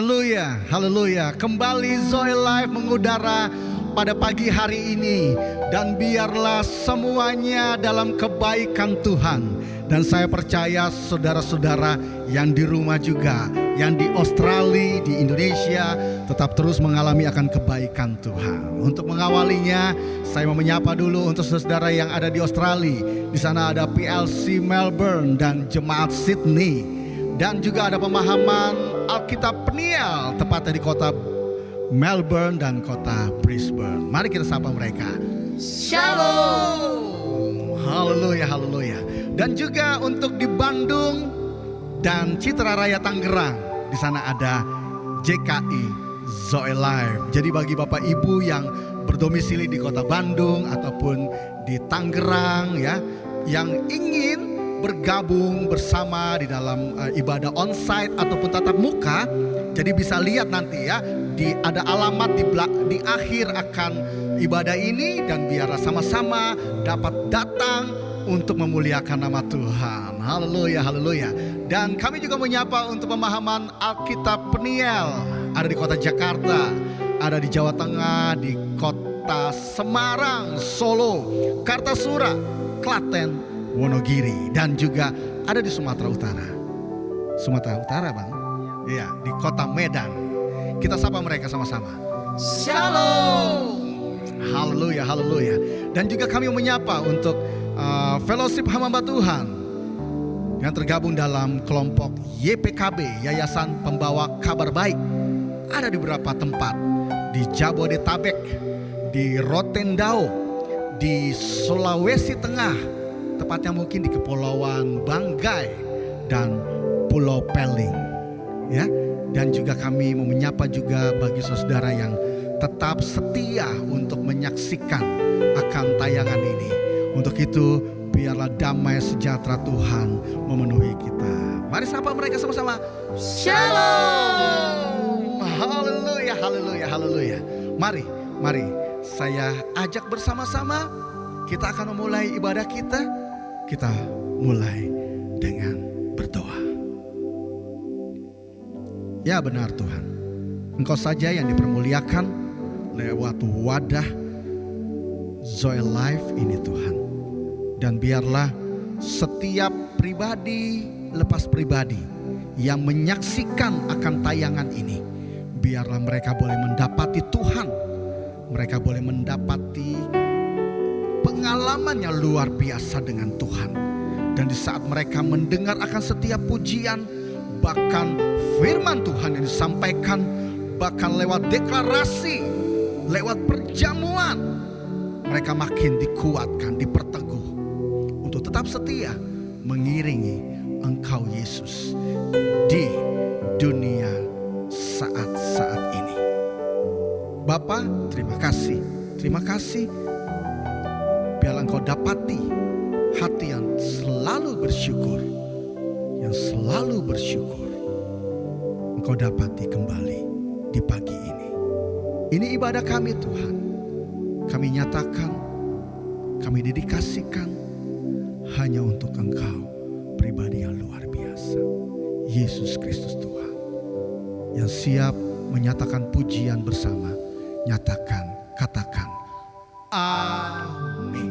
Haleluya, haleluya. Kembali Zoe Live mengudara pada pagi hari ini. Dan biarlah semuanya dalam kebaikan Tuhan. Dan saya percaya saudara-saudara yang di rumah juga, yang di Australia, di Indonesia, tetap terus mengalami akan kebaikan Tuhan. Untuk mengawalinya, saya mau menyapa dulu untuk saudara yang ada di Australia. Di sana ada PLC Melbourne dan Jemaat Sydney. Dan juga ada pemahaman Alkitab Peniel, tepatnya di kota Melbourne dan kota Brisbane. Mari kita sapa mereka. Shalom. Haleluya, haleluya. Dan juga untuk di Bandung dan Citra Raya Tangerang, di sana ada JKI Zoe Live. Jadi bagi Bapak Ibu yang berdomisili di kota Bandung ataupun di Tangerang ya, yang ingin bergabung bersama di dalam ibadah onsite ataupun tatap muka, jadi bisa lihat nanti ya, ada alamat di akhir akan ibadah ini, dan biarlah sama-sama dapat datang untuk memuliakan nama Tuhan. Haleluya, haleluya. Dan kami juga menyapa untuk pemahaman Alkitab Peniel, ada di kota Jakarta, ada di Jawa Tengah, di kota Semarang, Solo, Kartasura, Klaten, Wonogiri, dan juga ada di Sumatera Utara. Sumatera Utara, Bang? Iya, di kota Medan. Kita sapa mereka sama-sama. Shalom. Haleluya, haleluya. Dan juga kami menyapa untuk Fellowship Hamba Tuhan yang tergabung dalam kelompok YPKB, Yayasan Pembawa Kabar Baik. Ada di beberapa tempat, di Jabodetabek, di Rotendao, di Sulawesi Tengah, tepatnya mungkin di Kepulauan Banggai dan Pulau Peling ya. Dan juga kami mau menyapa juga bagi saudara yang tetap setia untuk menyaksikan akan tayangan ini. Untuk itu biarlah damai sejahtera Tuhan memenuhi kita. Mari sapa mereka sama-sama. Shalom. Haleluya, haleluya, haleluya. Mari saya ajak bersama-sama, kita akan memulai ibadah kita. Kita mulai dengan berdoa. Ya benar Tuhan, Engkau saja yang dipermuliakan lewat wadah Zoe Live ini Tuhan. Dan biarlah setiap pribadi lepas pribadi yang menyaksikan akan tayangan ini, biarlah mereka boleh mendapati Tuhan. Mereka boleh mendapati pengalaman yang luar biasa dengan Tuhan. Dan di saat mereka mendengar akan setiap pujian, bahkan firman Tuhan yang disampaikan, bahkan lewat deklarasi, lewat perjamuan, mereka makin dikuatkan, diperteguh untuk tetap setia mengiringi Engkau Yesus di dunia saat-saat ini. Bapa, terima kasih. Terima kasih. Biarlah Engkau dapati hati yang selalu bersyukur, yang selalu bersyukur. Engkau dapati kembali di pagi ini. Ini ibadah kami Tuhan. Kami nyatakan, kami dedikasikan hanya untuk Engkau, pribadi yang luar biasa, Yesus Kristus Tuhan, yang siap menyatakan pujian bersama. Nyatakan, katakan amin.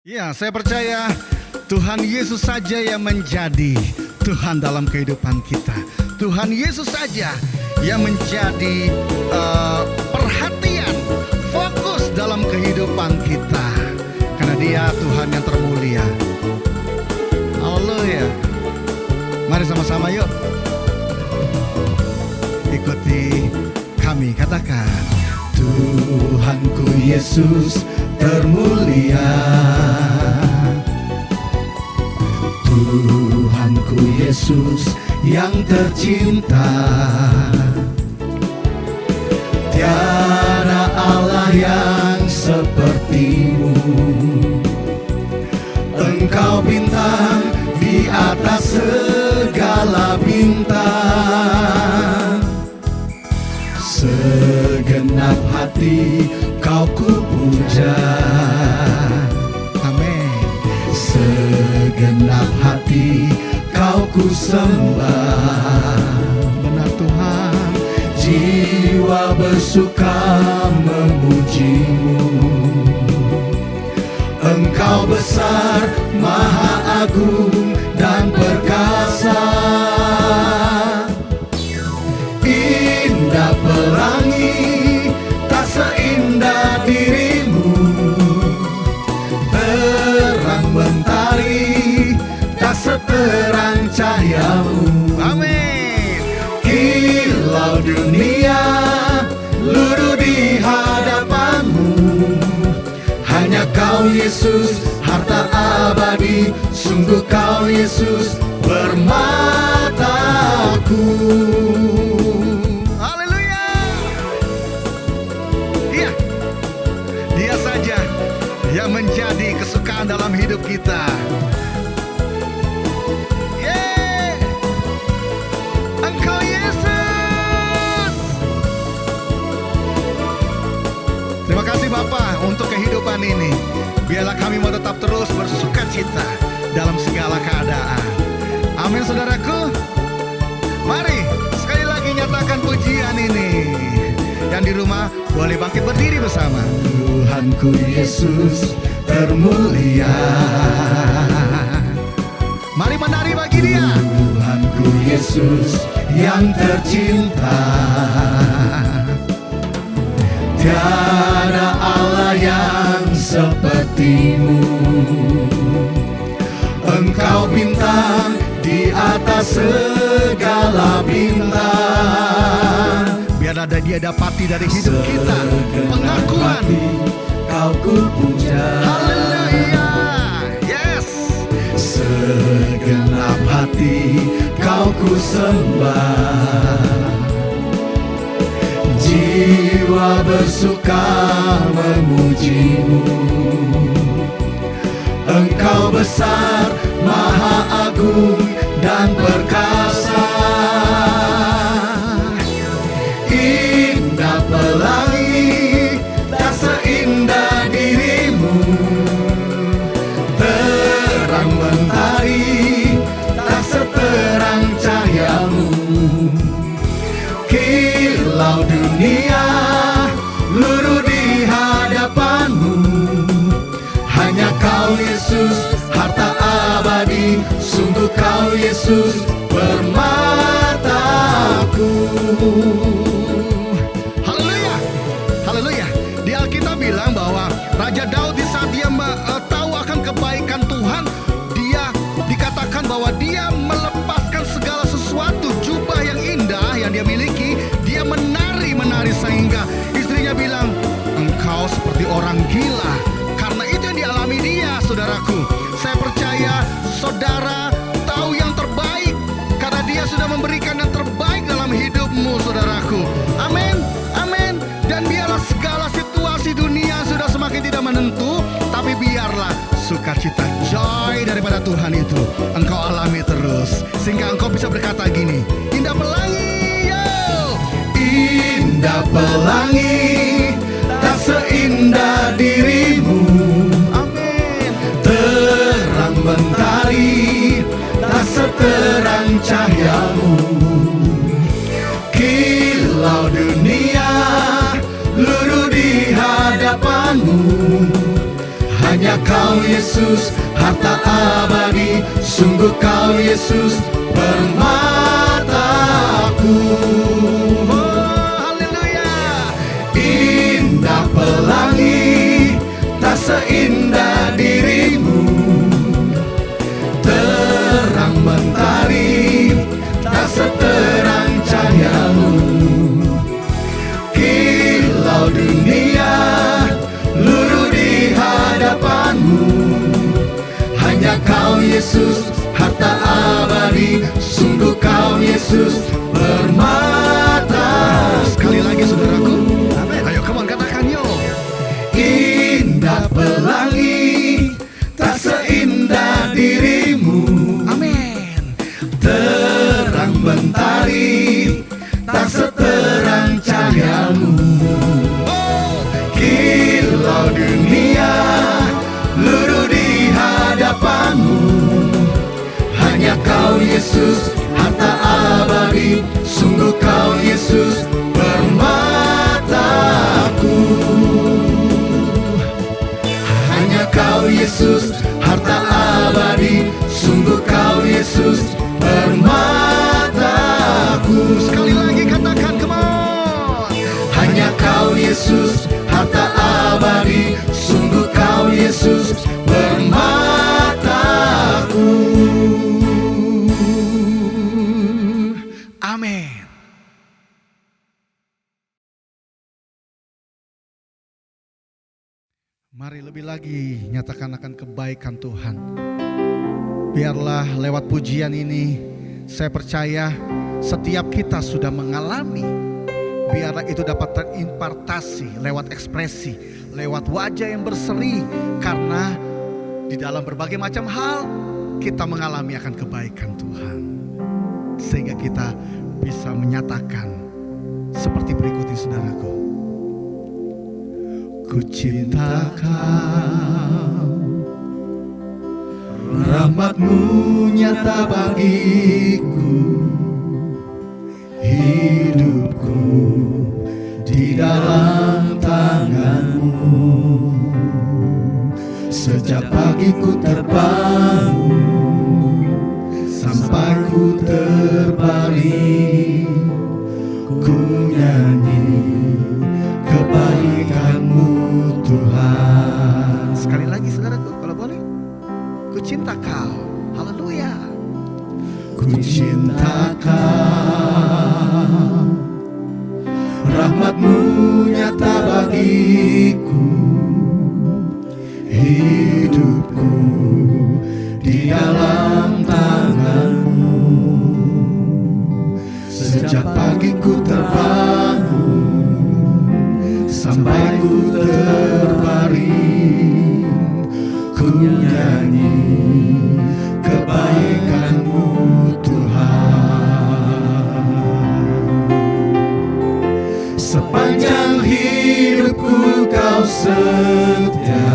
Ya, saya percaya Tuhan Yesus saja yang menjadi Tuhan dalam kehidupan kita. Tuhan Yesus saja yang menjadi perhatian, fokus dalam kehidupan kita. Karena Dia Tuhan yang termulia. Haleluya. Mari sama-sama yuk. Ikuti kami, katakan Tuhanku Yesus termulia. Tuhanku Yesus yang tercinta. Tiada Allah yang sepertimu. Engkau bintang di atas segala bintang. Segenap hati kau ku puja. Segenap hati kau ku sembah. Benar Tuhan. Jiwa bersuka memujimu. Engkau besar, maha agung dan perkasa. Indah pelangi, tak seindah dirimu. Terang mentari, tak seterang cahayamu. Amin. Kilau dunia, luruh di hadapanmu. Hanya kau Yesus, harta abadi. Sungguh kau Yesus, permataku. Haleluya. Iya, Dia saja yang menjadi kesukaan dalam hidup kita. Yeay, Engkau Yesus. Terima kasih Bapa untuk kehidupan ini. Biarlah kami mau tetap terus bersuka cita dalam segala keadaan. Amin saudaraku. Mari sekali lagi nyatakan pujian ini. Yang di rumah boleh bangkit berdiri bersama. Tuhanku Yesus termulia. Mari menari bagi Dia. Tuhanku Yesus yang tercinta. Tiada Allah yang sepertimu. Engkau bintang di atas segala bintang. Biar ada Dia dapati dari hidup kita pengakuan. Kau ku puja. Haleluya. Yes. Segenap hati kau ku sembah. Jiwa bersuka memujimu. Engkau besar, maha agung dan perkasa. Indah pelangi, tak seindah dirimu. Terang mentari, tak seterang cahayamu. Kilau dunia, luruh di hadapanmu. Hanya kau Yesus, harta abadi. Sungguh kau Yesus, permataku. Haleluya. Haleluya. Di Alkitab bilang bahwa Raja Daud di saat dia tahu akan kebaikan Tuhan, dia dikatakan bahwa dia melepaskan segala sesuatu, jubah yang indah yang dia miliki, dia menari sehingga istrinya bilang, engkau seperti orang gila. Karena itu yang dialami dia, saudaraku. Saya percaya saudara tahu yang terbaik karena dia sudah memberikan yang terbaik dalam hidupmu, saudaraku. Amin, amin. Dan biarlah segala situasi dunia sudah semakin tidak menentu, tapi biarlah sukacita, joy daripada Tuhan itu engkau alami terus, sehingga engkau bisa berkata gini, indah pelangi, yo. Indah pelangi, tak seindah dirimu. Amin. Terang mentari, tak seterang cahayamu. Kilau dunia, luruh di hadapanmu. Hanya kau Yesus, harta abadi. Sungguh kau Yesus, permataku. Indah pelangi, tak seindah dirimu. Terang mentari, tak seterang cahayamu. Kilau dunia, luruh di hadapanmu. Hanya kau Yesus, harta abadi. Sungguh kau Yesus, permata Yesus permataku. Sekali lagi katakan, come on. Hanya Kau Yesus harta abadi, sungguh Kau Yesus permataku. Amin. Mari lebih lagi nyatakan akan kebaikan Tuhan. Biarlah lewat pujian ini, saya percaya setiap kita sudah mengalami. Biarlah itu dapat terimpartasi lewat ekspresi, lewat wajah yang berseri. Karena di dalam berbagai macam hal kita mengalami akan kebaikan Tuhan. Sehingga kita bisa menyatakan seperti berikut ini, saudaraku. Ku cinta Kau, rahmat-Mu nyata bagiku, hidupku di dalam tangan-Mu. Sejak pagi ku terbangun sampai ku terbaring, ku nyanyi kebaikan-Mu Tuhan. Sekali lagi saudaraku, kalau boleh. Ku cinta Kau, haleluya. Ku cinta Kau, rahmat-Mu nyata bagiku, hidupku di dalam tangan-Mu. Sejak pagi ku terbangun sampai ku terbaring, ku nyanyi kebaikan-Mu Tuhan. Sepanjang hidupku Kau setia,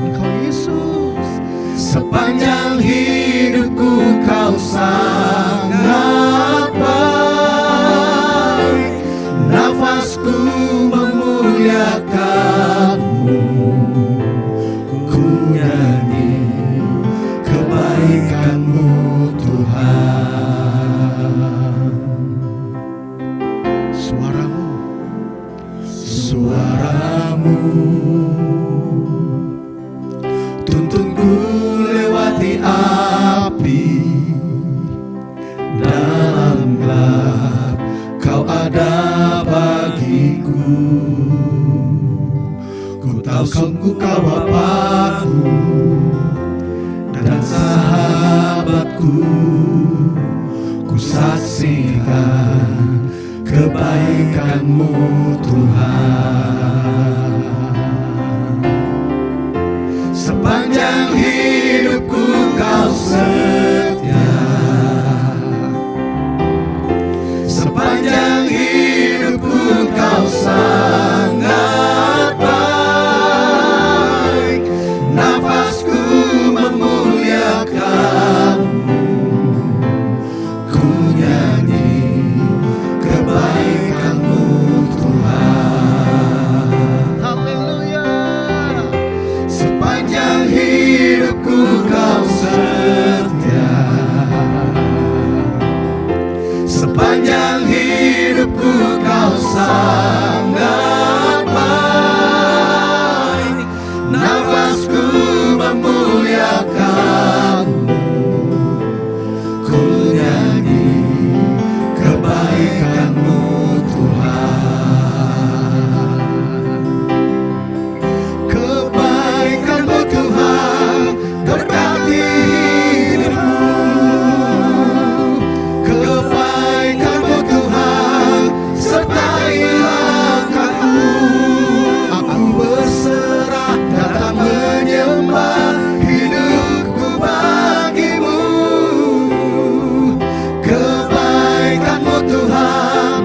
Engkau Yesus. sepanjang hidupku Kau sangat baik. Nafasku memuliakan-Mu, ku nyanyi kebaikan-Mu Tuhan. Suaramu, Suaramu tuntunku lewati api, dalam gelap Kau ada bagiku. Ku tahu sungguh Kau Bapakku dan sahabatku. Ku saksikan kebaikan-Mu Tuhan. Sepanjang hidupku Kau setia, sepanjang hidupku Kau sangat baik. Nafasku memuliakan-Mu, ku nyanyi kebaikan-Mu Tuhan. haleluya. Sepanjang hidupku Kau setia, sepanjang hidupku Kau sangat baik. Nafasku memuliakan-Mu, ku nyanyi kebaikan-Mu Tuhan. Kebaikan-Mu Tuhan berkati hidupku. Kebaikan-Mu Tuhan sertai langkahku. Aku berserah datang menyembah, hidupku bagi-Mu. Kebaikan-Mu Tuhan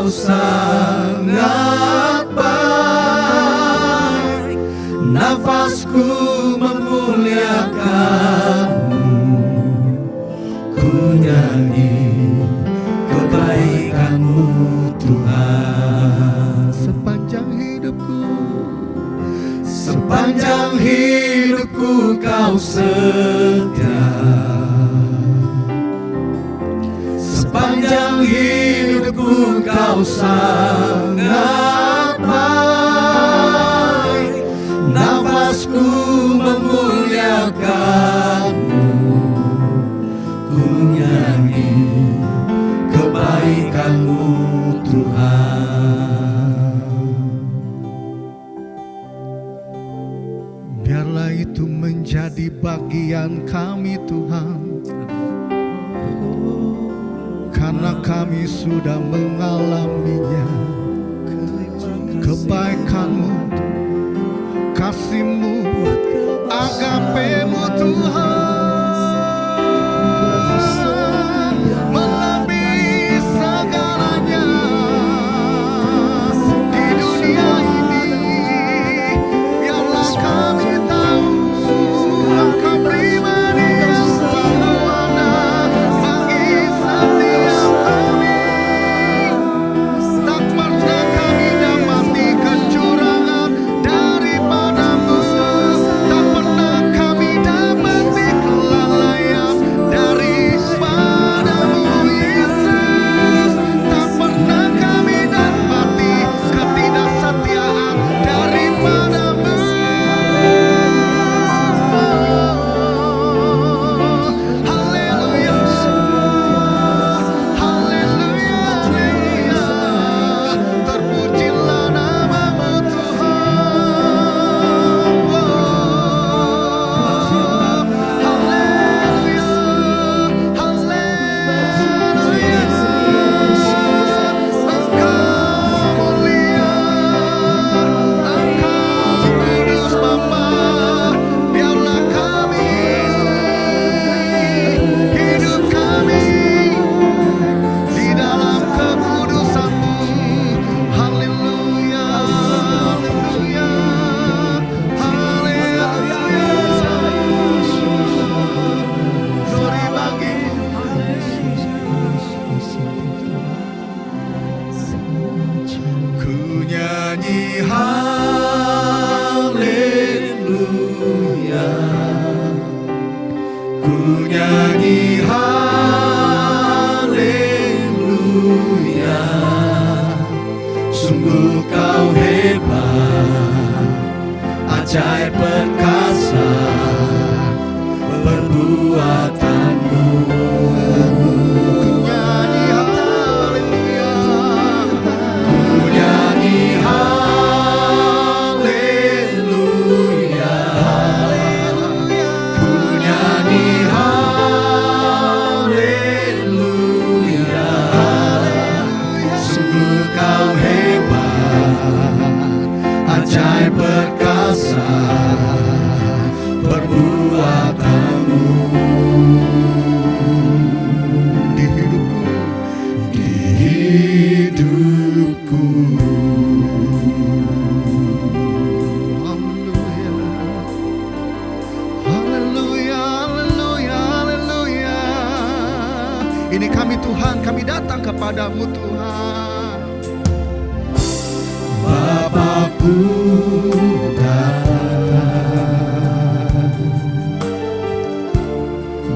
Kau sangat baik, nafasku memuliakan-Mu. Ku nyanyi kebaikan-Mu Tuhan. Sepanjang hidupku Kau setia. Sepanjang hidupku Kau sangat baik, nafasku memuliakan-Mu. Ku nyanyi kebaikan-Mu Tuhan. Biarlah itu menjadi bagian kami Tuhan, karena kami sudah mengalaminya. Kebaikan-Mu, kasih-Mu, agape-Mu Tuhan, melebihi segalanya di dunia ini. Biarlah kami tahu Engkau pribadi yang selalu ada bagi setiap kami. Tak pernah kami dapati kecurangan daripada-Mu. Tak pernah kami dapati kelalaian daripada-Mu Yesus. Tak pernah kami dapati ketidaksetiaan daripada-Mu. Haleluya, haleluya, haleluya. Terpujilah nama-Mu Tuhan. Haleluya, haleluya. Engkau mulia, Engkau kudus Bapa. Biarlah kami, hidup kami di dalam kekudusan-Mu. Haleluya, haleluya, haleluya. Glory bagi-Mu. Ku nyanyi haleluya, ku nyanyi haleluya. Sungguh Kau hebat, ajaib perkasa perbuatan-Mu. Ku nyanyi haleluya, ku nyanyi haleluya, ku nyanyi haleluya. Sungguh Kau hebat, ajaib perkasa perbuatan-Mu. Di hidupku. Haleluya, haleluya, haleluya. Ini kami Tuhan, kami datang kepada-Mu Tuhan. Bapakku datang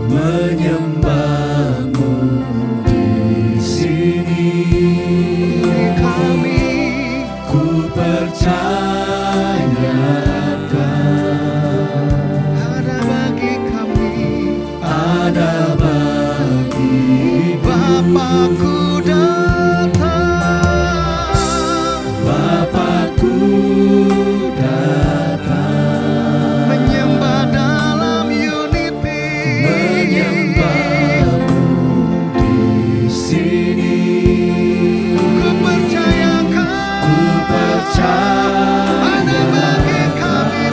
menyembah-Mu di sini. Kami ku percayakan ada bagi kami, ada bagi Bapakku datang, Bapakku datang menyembah dalam unity, menyembah-Mu di sini. Ku percayakan, ku percaya ada bagi kami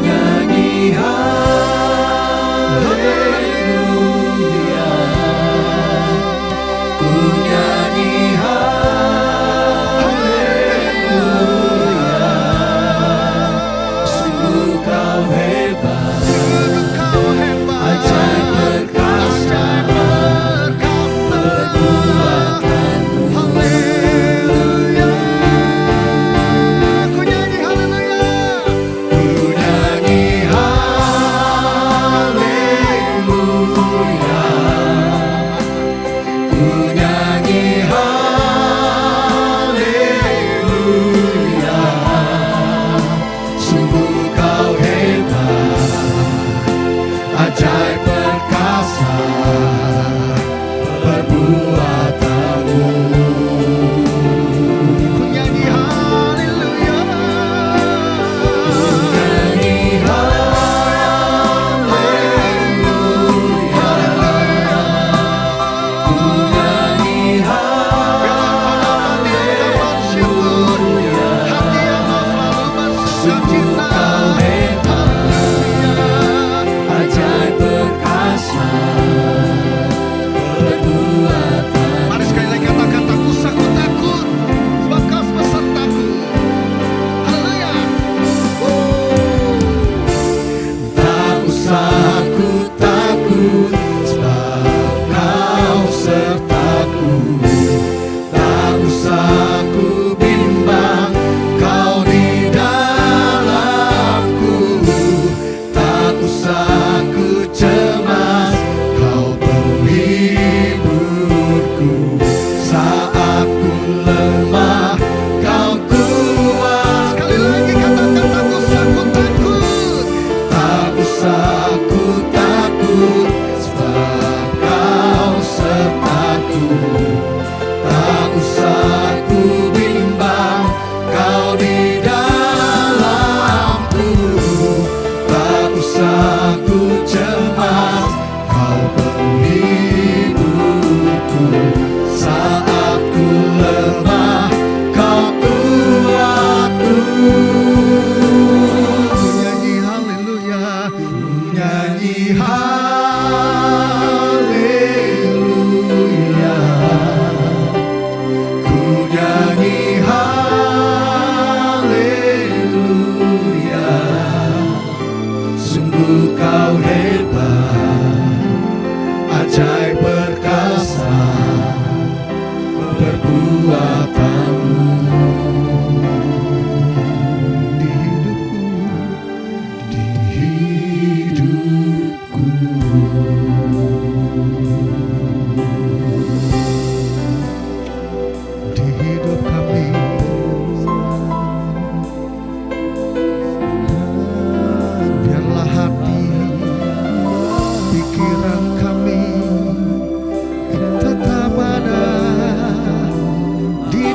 nyanyi haleluya, ku nyanyi haleluya, sungguh kau hebat, ajaib perkasa perbuatanmu. Haleluya, ku nyanyi haleluya. Ku nyanyi haleluya, ku nyanyi haleluya, sungguh kau hebat, ajaib perkasa perbuatanmu. Ku nyanyi haleluya. Nyanyi haleluya, ku nyanyi haleluya, sungguh kau hebat, ajaib perkasa perbuatan. Mari sekali lagi katakan, tak usah ku takut, sebab kau besertaku. Haleluya. Tak usah ku takut, sebab kau sertaku. Tak usah ku bimbang, kau di dalamku. Tak usah ku cemas, kau penghiburku. Saat ku lemah, kau kuat. Sekali lagi katakan, tak usah ku takut. Tak usah ku takut, sebab kau sertaku. Tak usah ku bimbang, kau di dalamku. Tak usah ku cemas, kau penghiburku. Saat ku lemah, kau kuatku. Ku nyanyi haleluya. Nyanyi haleluya, ku nyanyi haleluya, sungguh kau hebat, ajaib perkasa perbuatanmu. Di hidupku, Di hidup kami, biarlah hati, pikiran kami tetap ada di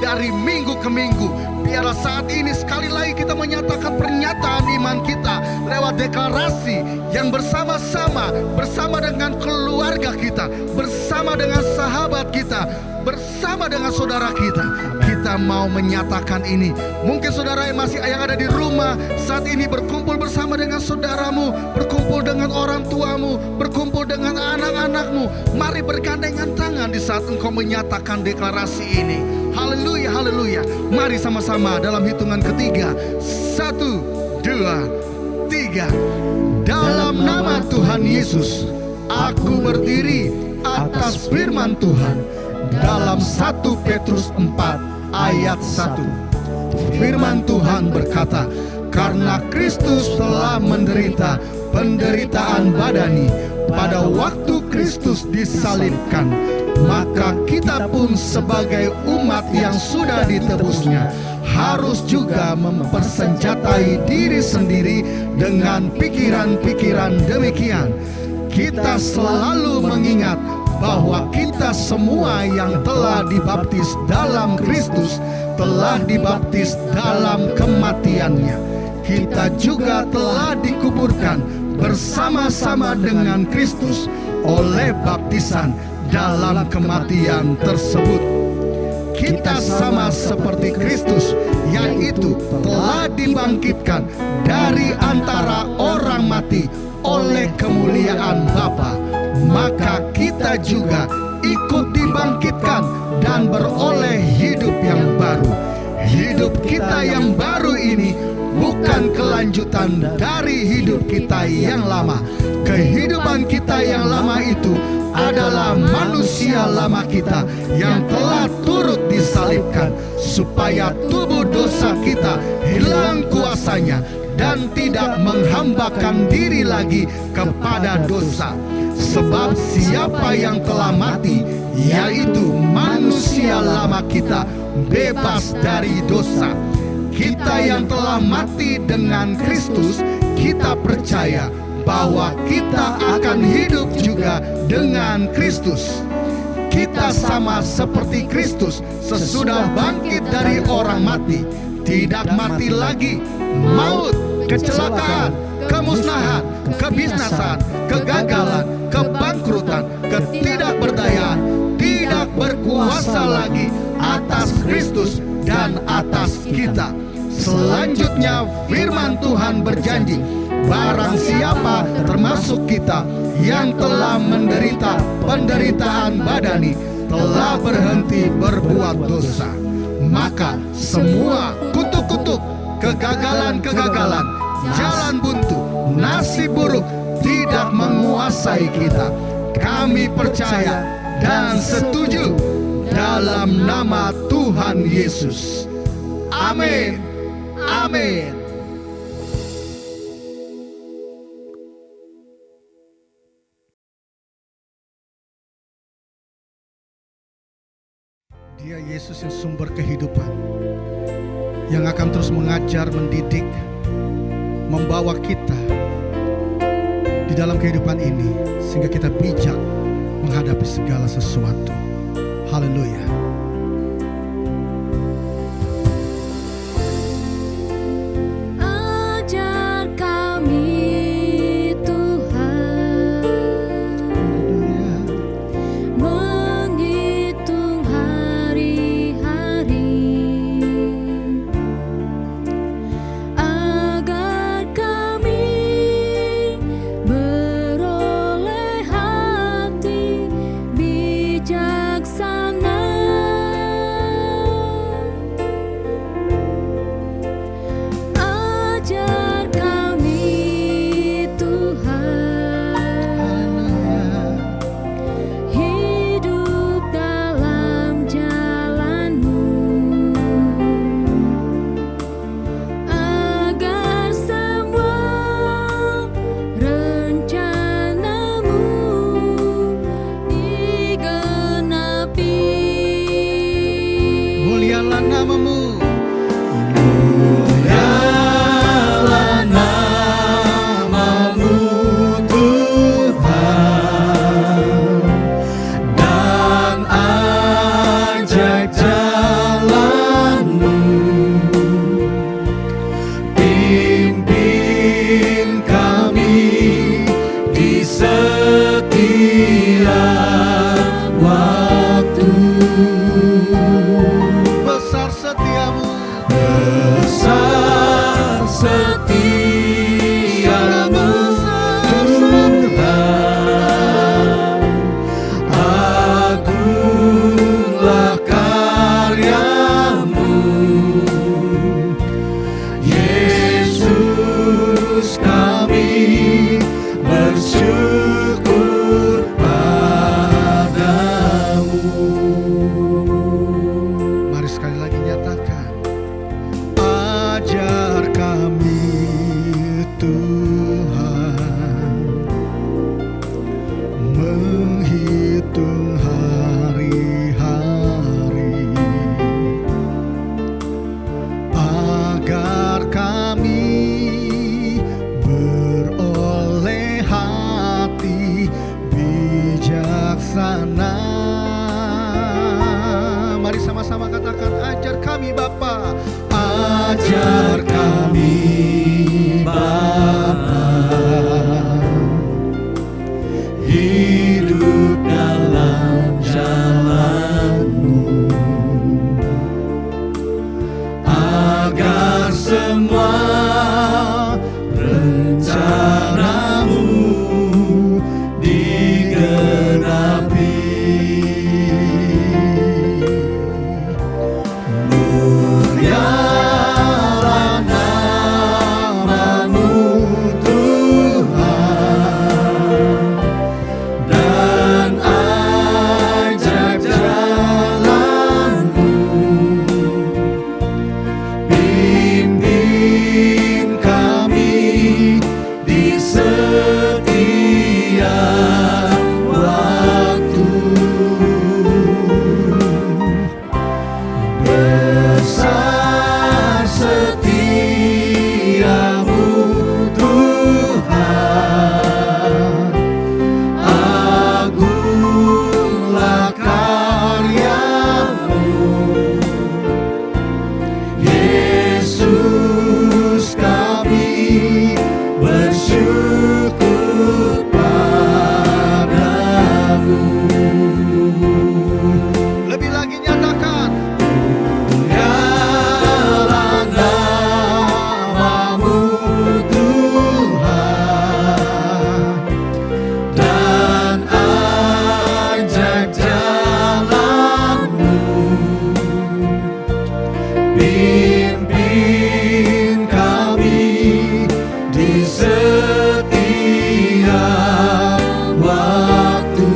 dari minggu ke minggu. Biarlah saat ini sekali lagi kita menyatakan pernyataan iman kita lewat deklarasi yang bersama-sama, bersama dengan keluarga kita, bersama dengan sahabat kita, bersama dengan saudara kita. Kita mau menyatakan ini. Mungkin saudara yang masih yang ada di rumah saat ini berkumpul bersama dengan saudaramu, berkumpul dengan orang tuamu, berkumpul dengan anak-anakmu. Mari bergandengan tangan di saat engkau menyatakan deklarasi ini. Haleluya, haleluya. Mari sama-sama dalam hitungan ketiga. 1, 2, 3. Dalam nama Tuhan Yesus, aku berdiri atas firman Tuhan. Dalam 1 Petrus 4 ayat 1. Firman Tuhan berkata, karena Kristus telah menderita penderitaan badani pada waktu Kristus disalibkan, maka kita pun sebagai umat yang sudah ditebusnya harus juga mempersenjatai diri sendiri dengan pikiran-pikiran demikian. Kita selalu mengingat bahwa kita semua yang telah dibaptis dalam Kristus telah dibaptis dalam kematiannya. Kita juga telah dikuburkan bersama-sama dengan Kristus oleh baptisan dalam kematian tersebut. Kita sama seperti Kristus, yaitu telah dibangkitkan dari antara orang mati oleh kemuliaan Bapa. Maka kita juga ikut dibangkitkan dan beroleh hidup yang baru. Hidup kita yang baru ini bukan kelanjutan dari hidup kita yang lama. Kehidupan kita yang lama itu adalah manusia lama kita yang telah turut disalibkan, supaya tubuh dosa kita hilang kuasanya dan tidak menghambakan diri lagi kepada dosa. Sebab siapa yang telah mati, yaitu manusia lama kita, bebas dari dosa. Kita yang telah mati dengan Kristus, kita percaya bahwa kita akan hidup juga dengan Kristus. Kita sama seperti Kristus sesudah bangkit dari orang mati. Tidak mati lagi. Maut, kecelakaan, kemusnahan, kebinasan, kegagalan, kebangkrutan, ketidakberdayaan tidak berkuasa lagi atas Kristus dan atas kita. Selanjutnya firman Tuhan berjanji, barang siapa termasuk kita yang telah menderita penderitaan badani telah berhenti berbuat dosa, maka semua kutuk-kutuk, kegagalan-kegagalan, jalan buntu, nasib buruk tidak menguasai kita. Kami percaya dan setuju dalam nama Tuhan Yesus. Amin. Amin. Dia Yesus yang sumber kehidupan, yang akan terus mengajar, mendidik, membawa kita di dalam kehidupan ini sehingga kita bijak menghadapi segala sesuatu. Haleluya. Dan ajaib jalan sama-sama katakan, ajar kami Bapa. Ajar kami Bapa, hidup dalam jalan-Mu, agar semua rencana-Mu digenapi. Mulialah nama-Mu Tuhan, dan ajak jalan-Mu. Bimbing kami di setiap waktu. Besar setiamu Tuhan, agunglah karya-Mu. Yesus, kami bersyukur padamu. Lebih lagi nyatakan, Mulialah nama-Mu Tuhan, dan ajak jalan-Mu. Pimpin kami di setiap waktu.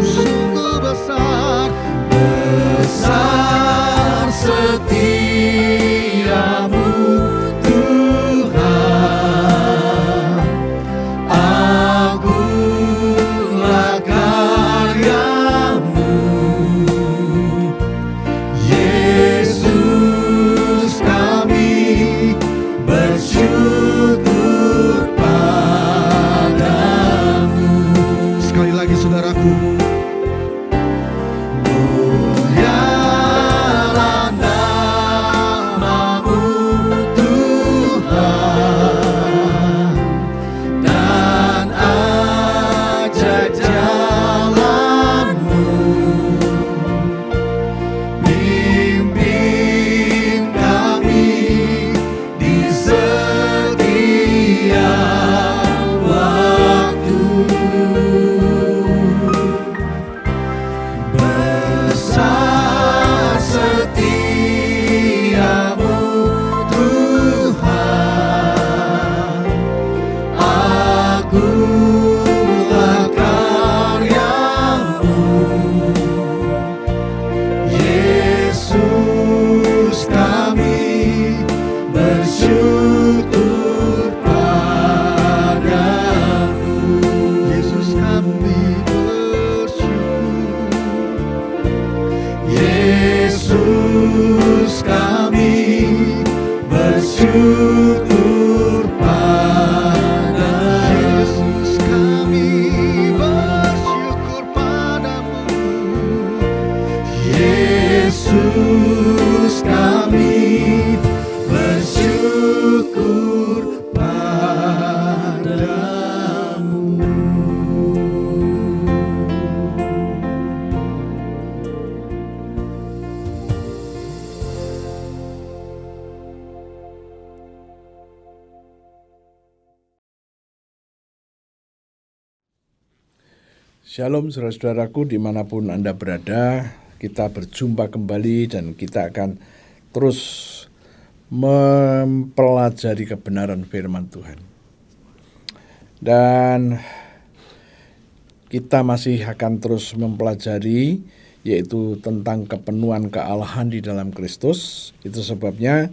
sungguh besar. Besar setiamu Tuhan, agunglah karya-Mu. Yesus, kami bersyukur padamu. Sekali lagi saudaraku, Mulialah nama-Mu Tuhan, dan ajak jalan-Mu. Bimbing kami di setiap waktu. Besar setiamu Tuhan, agunglah karya-Mu. Yesus, kami bersyukur padamu. Yesus kami bersyukur. Yesus, kami bersyukur padamu. Yesus kami bersyukur padamu. Yesus, kami bersyukur padamu. Shalom saudara-saudaraku dimanapun Anda berada, kita berjumpa kembali dan kita akan terus mempelajari kebenaran firman Tuhan. Dan kita masih akan terus mempelajari yaitu tentang kepenuhan kealahan di dalam Kristus. Itu sebabnya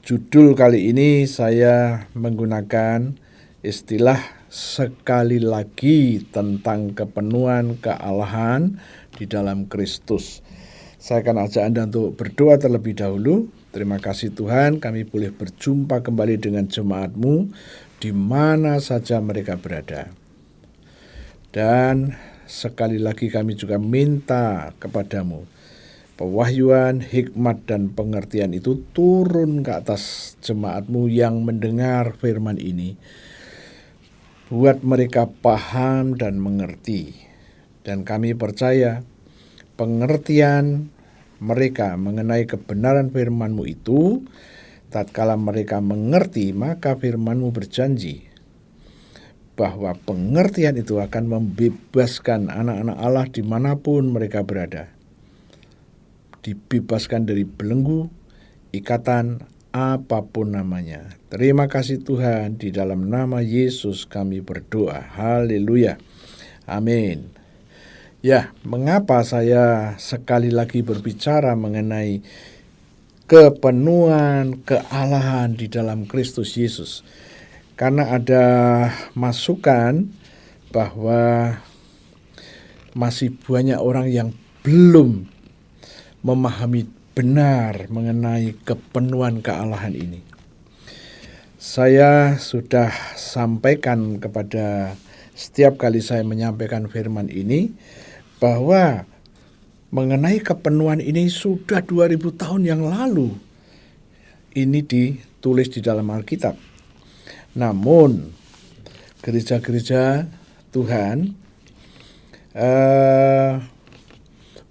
judul kali ini saya menggunakan istilah sekali lagi tentang kepenuhan kealahan di dalam Kristus. Saya akan ajak Anda untuk berdoa terlebih dahulu. Terima kasih Tuhan, kami boleh berjumpa kembali dengan jemaat-Mu di mana saja mereka berada. Dan sekali lagi kami juga minta kepadamu, pewahyuan, hikmat, dan pengertian itu turun ke atas jemaatmu yang mendengar firman ini. Buat mereka paham dan mengerti. Dan kami percaya pengertian mereka mengenai kebenaran firman-Mu itu, tatkala mereka mengerti, maka firman-Mu berjanji bahwa pengertian itu akan membebaskan anak-anak Allah dimanapun mereka berada. Dibebaskan dari belenggu, ikatan, apapun namanya. Terima kasih Tuhan, di dalam nama Yesus kami berdoa. Haleluya. Amin. Ya, mengapa saya sekali lagi berbicara mengenai kepenuhan kealahan di dalam Kristus Yesus? Karena ada masukan bahwa masih banyak orang yang belum memahami benar mengenai kepenuhan kealahan ini. Saya sudah sampaikan kepada setiap kali saya menyampaikan firman ini, bahwa mengenai kepenuhan ini sudah 2000 tahun yang lalu ini ditulis di dalam Alkitab. Namun gereja-gereja Tuhan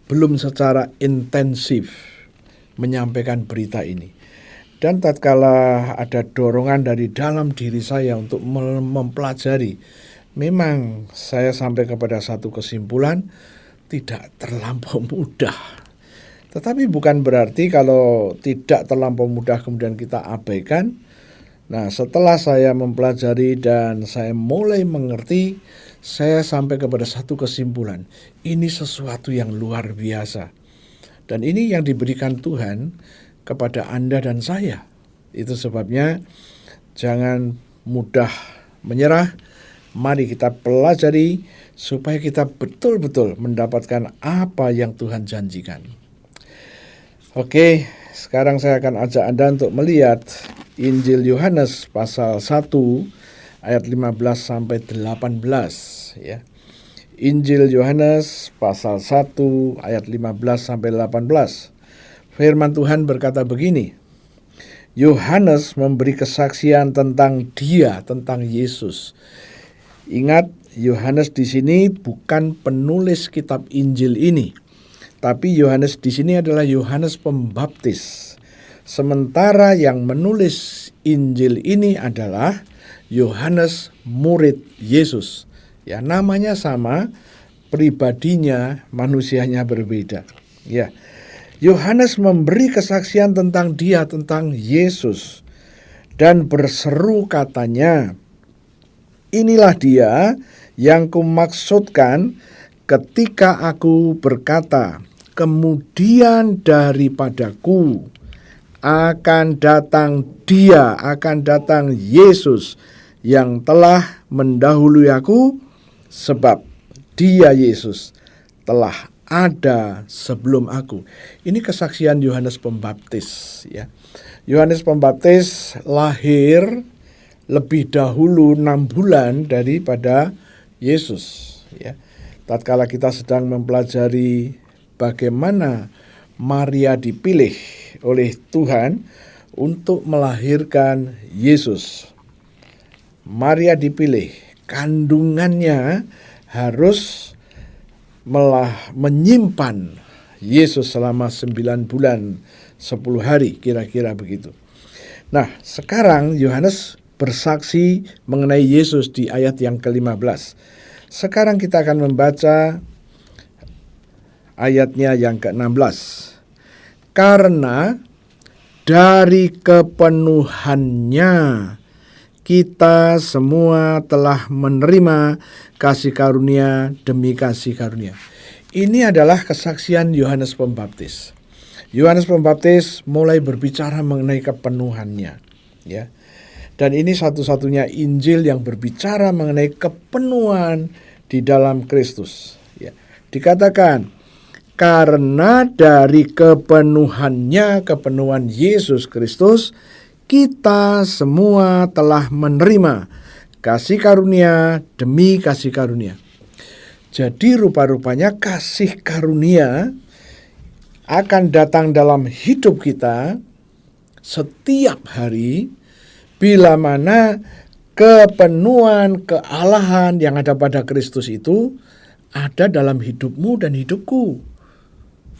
belum secara intensif menyampaikan berita ini. Dan tatkala ada dorongan dari dalam diri saya untuk mempelajari, memang saya sampai kepada satu kesimpulan, tidak terlampau mudah. Tetapi bukan berarti kalau tidak terlampau mudah kemudian kita abaikan. Nah, setelah saya mempelajari dan saya mulai mengerti, saya sampai kepada satu kesimpulan. Ini sesuatu yang luar biasa. Dan ini yang diberikan Tuhan kepada Anda dan saya. Itu sebabnya jangan mudah menyerah. Mari kita pelajari supaya kita betul-betul mendapatkan apa yang Tuhan janjikan. Oke, sekarang saya akan ajak Anda untuk melihat Injil Yohanes pasal 1 ayat 15 sampai 18 ya. Injil Yohanes pasal 1 ayat 15 sampai 18. Firman Tuhan berkata begini. Yohanes memberi kesaksian tentang Dia, tentang Yesus. Ingat, Yohanes di sini bukan penulis kitab Injil ini, tapi Yohanes di sini adalah Yohanes Pembaptis. Sementara yang menulis Injil ini adalah Yohanes murid Yesus. Ya, namanya sama, pribadinya, manusianya berbeda. Ya. Yohanes memberi kesaksian tentang Dia, tentang Yesus, dan berseru katanya, inilah Dia yang kumaksudkan ketika aku berkata, kemudian daripadaku akan datang Dia, akan datang Yesus yang telah mendahului aku, sebab Dia Yesus telah ada sebelum aku. Ini kesaksian Yohanes Pembaptis ya. Yohanes Pembaptis lahir lebih dahulu 6 bulan daripada Yesus ya. Tatkala kita sedang mempelajari bagaimana Maria dipilih oleh Tuhan untuk melahirkan Yesus. Maria dipilih, kandungannya harus menyimpan Yesus selama 9 bulan 10 hari, kira-kira begitu. Nah, sekarang Yohanes bersaksi mengenai Yesus di ayat yang ke-15. Sekarang kita akan membaca ayatnya yang ke-16. Karena dari kepenuhannya kita semua telah menerima kasih karunia demi kasih karunia. Ini adalah kesaksian Yohanes Pembaptis. Yohanes Pembaptis mulai berbicara mengenai kepenuhannya, ya. Dan ini satu-satunya Injil yang berbicara mengenai kepenuhan di dalam Kristus, ya. Dikatakan karena dari kepenuhannya, kepenuhan Yesus Kristus, kita semua telah menerima kasih karunia demi kasih karunia. Jadi rupa-rupanya kasih karunia akan datang dalam hidup kita setiap hari, bila mana kepenuhan kealahan yang ada pada Kristus itu ada dalam hidupmu dan hidupku.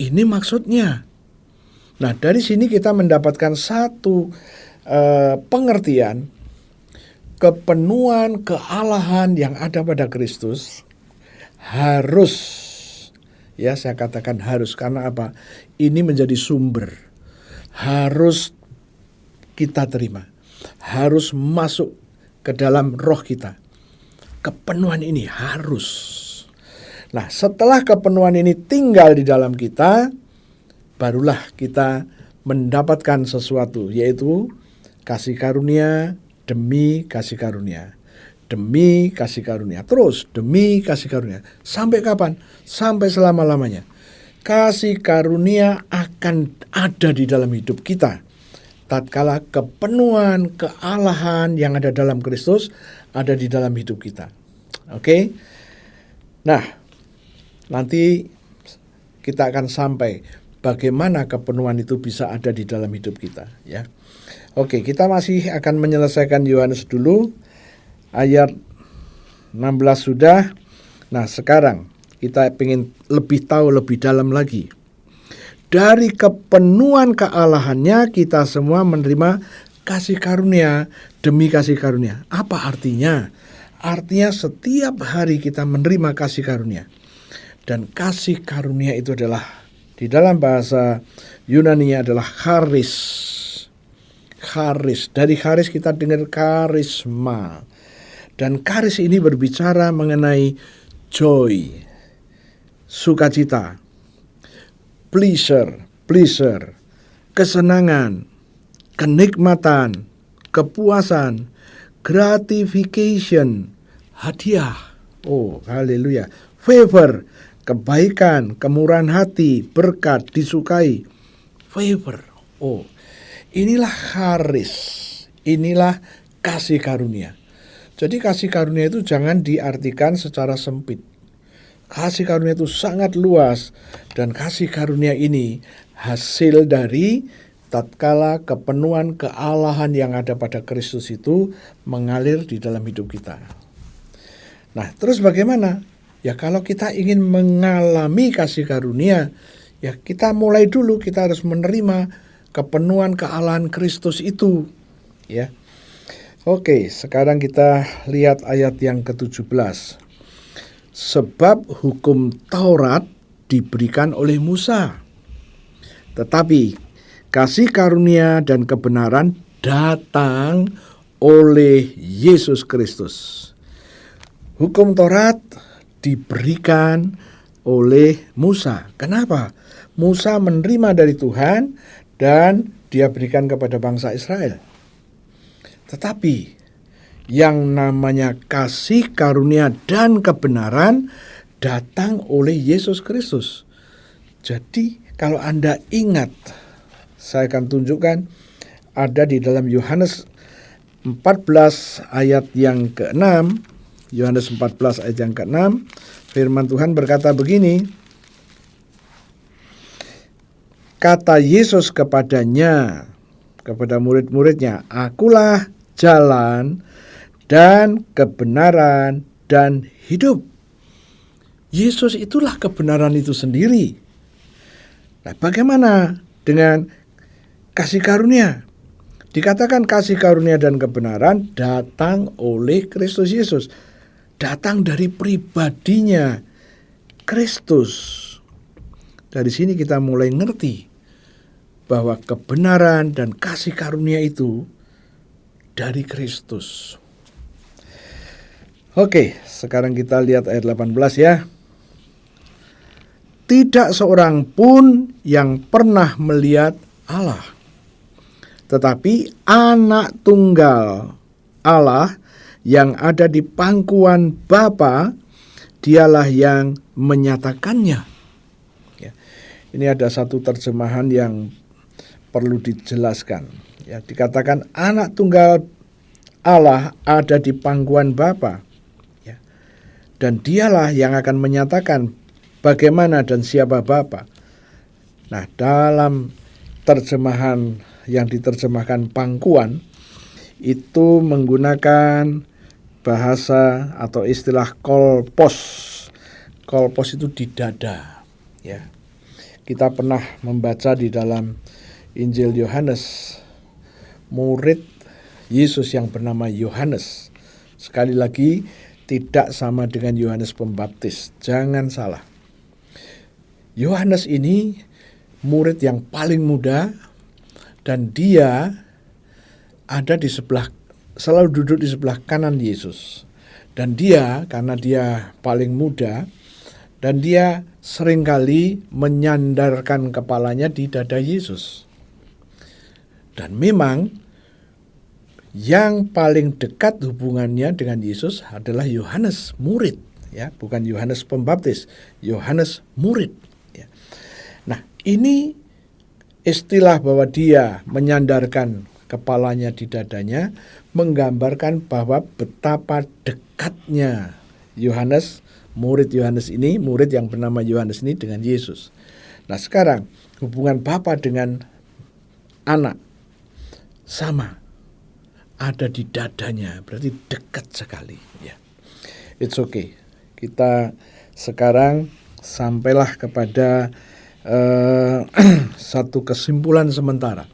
Ini maksudnya. Nah, dari sini kita mendapatkan satu pengertian kepenuhan kealahan yang ada pada Kristus harus, ya saya katakan harus, karena apa? Ini menjadi sumber, harus kita terima, harus masuk ke dalam roh kita. Kepenuhan ini harus. Nah, setelah kepenuhan ini tinggal di dalam kita, barulah kita mendapatkan sesuatu, yaitu kasih karunia demi kasih karunia, demi kasih karunia, terus demi kasih karunia. Sampai kapan? Sampai selama-lamanya. Kasih karunia akan ada di dalam hidup kita tatkala kepenuhan kealahan yang ada dalam Kristus ada di dalam hidup kita. Oke? Nah, nanti kita akan sampai bagaimana kepenuhan itu bisa ada di dalam hidup kita, ya. Oke, kita masih akan menyelesaikan Yohanes dulu. Ayat 16 sudah. Nah, sekarang kita ingin lebih tahu lebih dalam lagi. Dari kepenuhan kealahannya kita semua menerima kasih karunia demi kasih karunia. Apa artinya? Artinya setiap hari kita menerima kasih karunia. Dan kasih karunia itu adalah, di dalam bahasa Yunani adalah charis. Charis. Dari charis kita dengar karisma. Dan charis ini berbicara mengenai joy, sukacita, pleasure, kesenangan, kenikmatan, kepuasan, gratification, hadiah. Oh, haleluya. Favor, kebaikan, kemurahan hati, berkat, disukai. Favor. Oh, inilah charis. Inilah kasih karunia. Jadi kasih karunia itu jangan diartikan secara sempit. Kasih karunia itu sangat luas, dan kasih karunia ini hasil dari tatkala kepenuhan kealahan yang ada pada Kristus itu mengalir di dalam hidup kita. Nah, terus bagaimana? Ya kalau kita ingin mengalami kasih karunia, ya kita mulai dulu, kita harus menerima kepenuhan kealahan Kristus itu, ya. Oke, sekarang kita lihat ayat yang ke-17. Sebab hukum Taurat diberikan oleh Musa, tetapi kasih karunia dan kebenaran datang oleh Yesus Kristus. Hukum Taurat diberikan oleh Musa. Kenapa? Musa menerima dari Tuhan dan dia berikan kepada bangsa Israel. Tetapi yang namanya kasih karunia dan kebenaran datang oleh Yesus Kristus. Jadi kalau Anda ingat, saya akan tunjukkan ada di dalam Yohanes 14 ayat yang ke-6. Yohanes 14 ayat yang ke-6, firman Tuhan berkata begini. Kata Yesus kepadanya, kepada murid-muridnya, "Akulah jalan dan kebenaran dan hidup." Yesus itulah kebenaran itu sendiri. Nah, bagaimana dengan kasih karunia? Dikatakan kasih karunia dan kebenaran datang oleh Kristus Yesus. Datang dari pribadinya Kristus. Dari sini kita mulai ngerti bahwa kebenaran dan kasih karunia itu dari Kristus. Oke, sekarang kita lihat ayat 18 ya. Tidak seorang pun yang pernah melihat Allah, tetapi anak tunggal Allah yang ada di pangkuan Bapa, dialah yang menyatakannya. Ya, ini ada satu terjemahan yang perlu dijelaskan. Ya, dikatakan anak tunggal Allah ada di pangkuan Bapa, ya, dan dialah yang akan menyatakan bagaimana dan siapa Bapa. Nah, dalam terjemahan yang diterjemahkan Pangkuan itu menggunakan bahasa atau istilah kolpos. Kolpos itu di dada, ya. Kita pernah membaca di dalam Injil Yohanes, murid Yesus yang bernama Yohanes. Sekali lagi, tidak sama dengan Yohanes Pembaptis. Jangan salah. Yohanes ini murid yang paling muda, dan dia ada di sebelah, selalu duduk di sebelah kanan Yesus. Dan dia, karena dia paling muda, dan dia seringkali menyandarkan kepalanya di dada Yesus. Dan memang yang paling dekat hubungannya dengan Yesus adalah Yohanes murid, ya, bukan Yohanes Pembaptis, Yohanes murid. Ya. Nah, ini istilah bahwa dia menyandarkan kepalanya di dadanya menggambarkan bahwa betapa dekatnya Yohanes, murid Yohanes ini, murid yang bernama Yohanes ini dengan Yesus. Nah, sekarang hubungan Bapa dengan anak sama, ada di dadanya, berarti dekat sekali. Ya. It's okay. Kita sekarang sampailah kepada satu kesimpulan sementara.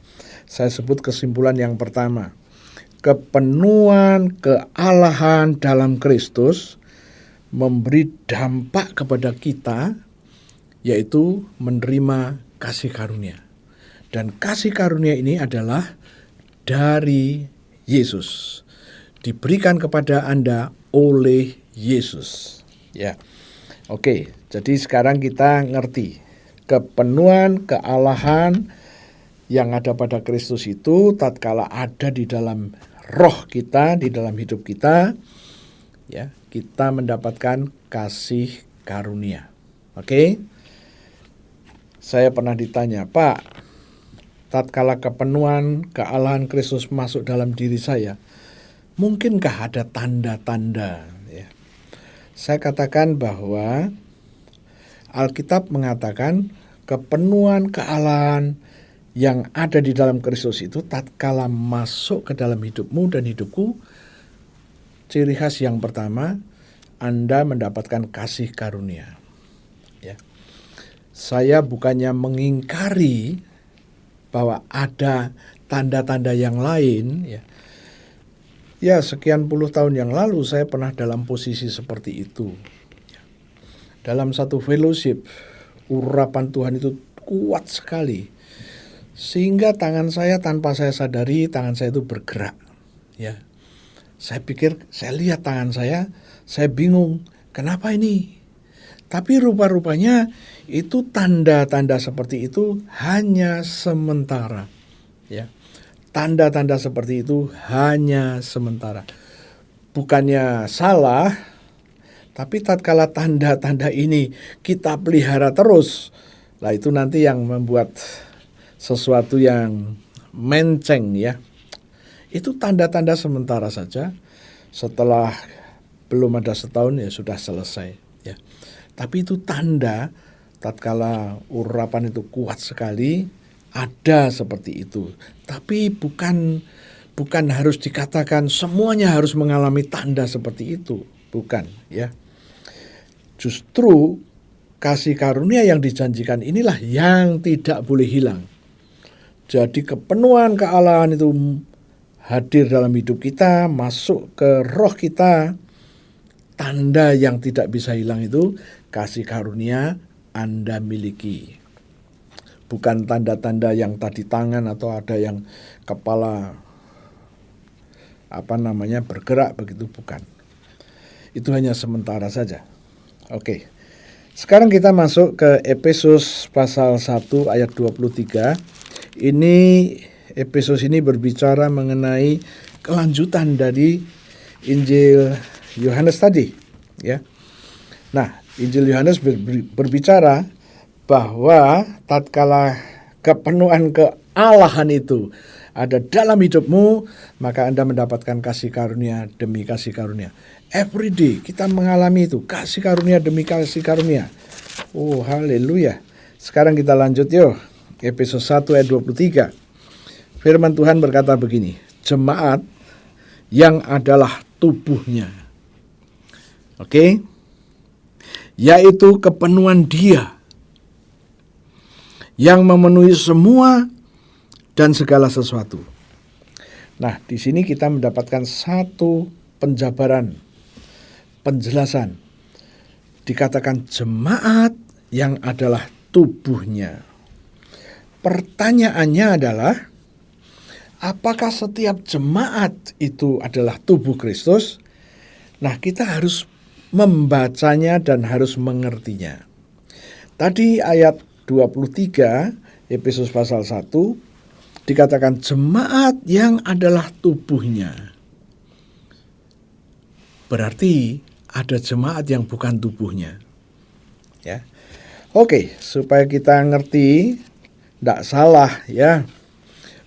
Saya sebut kesimpulan yang pertama. Kepenuhan kealahan dalam Kristus memberi dampak kepada kita, yaitu menerima kasih karunia. Dan kasih karunia ini adalah dari Yesus, diberikan kepada Anda oleh Yesus. Ya, oke. Jadi sekarang kita ngerti kepenuhan kealahan yang ada pada Kristus itu tatkala ada di dalam roh kita, di dalam hidup kita, ya, kita mendapatkan kasih karunia. Oke? Saya pernah ditanya, Pak, tatkala kepenuhan kealahan Kristus masuk dalam diri saya, mungkinkah ada tanda-tanda? Ya. Saya katakan bahwa Alkitab mengatakan kepenuhan kealahan yang ada di dalam Kristus itu tatkala masuk ke dalam hidupmu dan hidupku, ciri khas yang pertama, Anda mendapatkan kasih karunia. Ya. Saya bukannya mengingkari bahwa ada tanda-tanda yang lain. Ya, sekian puluh tahun yang lalu saya pernah dalam posisi seperti itu. Dalam satu fellowship, urapan Tuhan itu kuat sekali. Sehingga tangan saya tanpa saya sadari, tangan saya itu bergerak. Ya. Saya pikir, saya lihat tangan saya bingung, kenapa ini? Tapi rupa-rupanya itu tanda-tanda seperti itu hanya sementara. Ya. Tanda-tanda seperti itu hanya sementara. Bukannya salah, tapi tatkala tanda-tanda ini kita pelihara terus, lah itu nanti yang membuat sesuatu yang menceng, ya. Itu tanda-tanda sementara saja. Setelah belum ada setahun ya sudah selesai, ya. Tapi itu tanda tatkala urapan itu kuat sekali, ada seperti itu. Tapi bukan harus dikatakan semuanya harus mengalami tanda seperti itu, bukan, ya. Justru kasih karunia yang dijanjikan inilah yang tidak boleh hilang. Jadi kepenuhan kealahan itu hadir dalam hidup kita, masuk ke roh kita. Tanda yang tidak bisa hilang itu kasih karunia Anda miliki. Bukan tanda-tanda yang tadi tangan atau ada yang kepala bergerak begitu, bukan. Itu hanya sementara saja. Oke. Sekarang kita masuk ke Efesus pasal 1 ayat 23. Ini Efesus ini berbicara mengenai kelanjutan dari Injil Yohanes tadi, ya. Nah, Injil Yohanes berbicara bahwa tatkala kepenuhan kealahan itu ada dalam hidupmu, maka Anda mendapatkan kasih karunia demi kasih karunia. Every day kita mengalami itu, kasih karunia demi kasih karunia. Oh, haleluya. Sekarang kita lanjut yuk. Efesus 1 ayat 23. Firman Tuhan berkata begini, jemaat yang adalah tubuhnya. Oke? Yaitu kepenuhan Dia yang memenuhi semua dan segala sesuatu. Nah, di sini kita mendapatkan satu penjabaran, penjelasan. Dikatakan jemaat yang adalah tubuhnya. Pertanyaannya adalah, apakah setiap jemaat itu adalah tubuh Kristus? Nah, kita harus membacanya dan harus mengertinya. Tadi ayat 23 Efesus pasal 1 dikatakan jemaat yang adalah tubuhnya. Berarti ada jemaat yang bukan tubuhnya. Ya. Oke, supaya kita ngerti, tidak salah ya.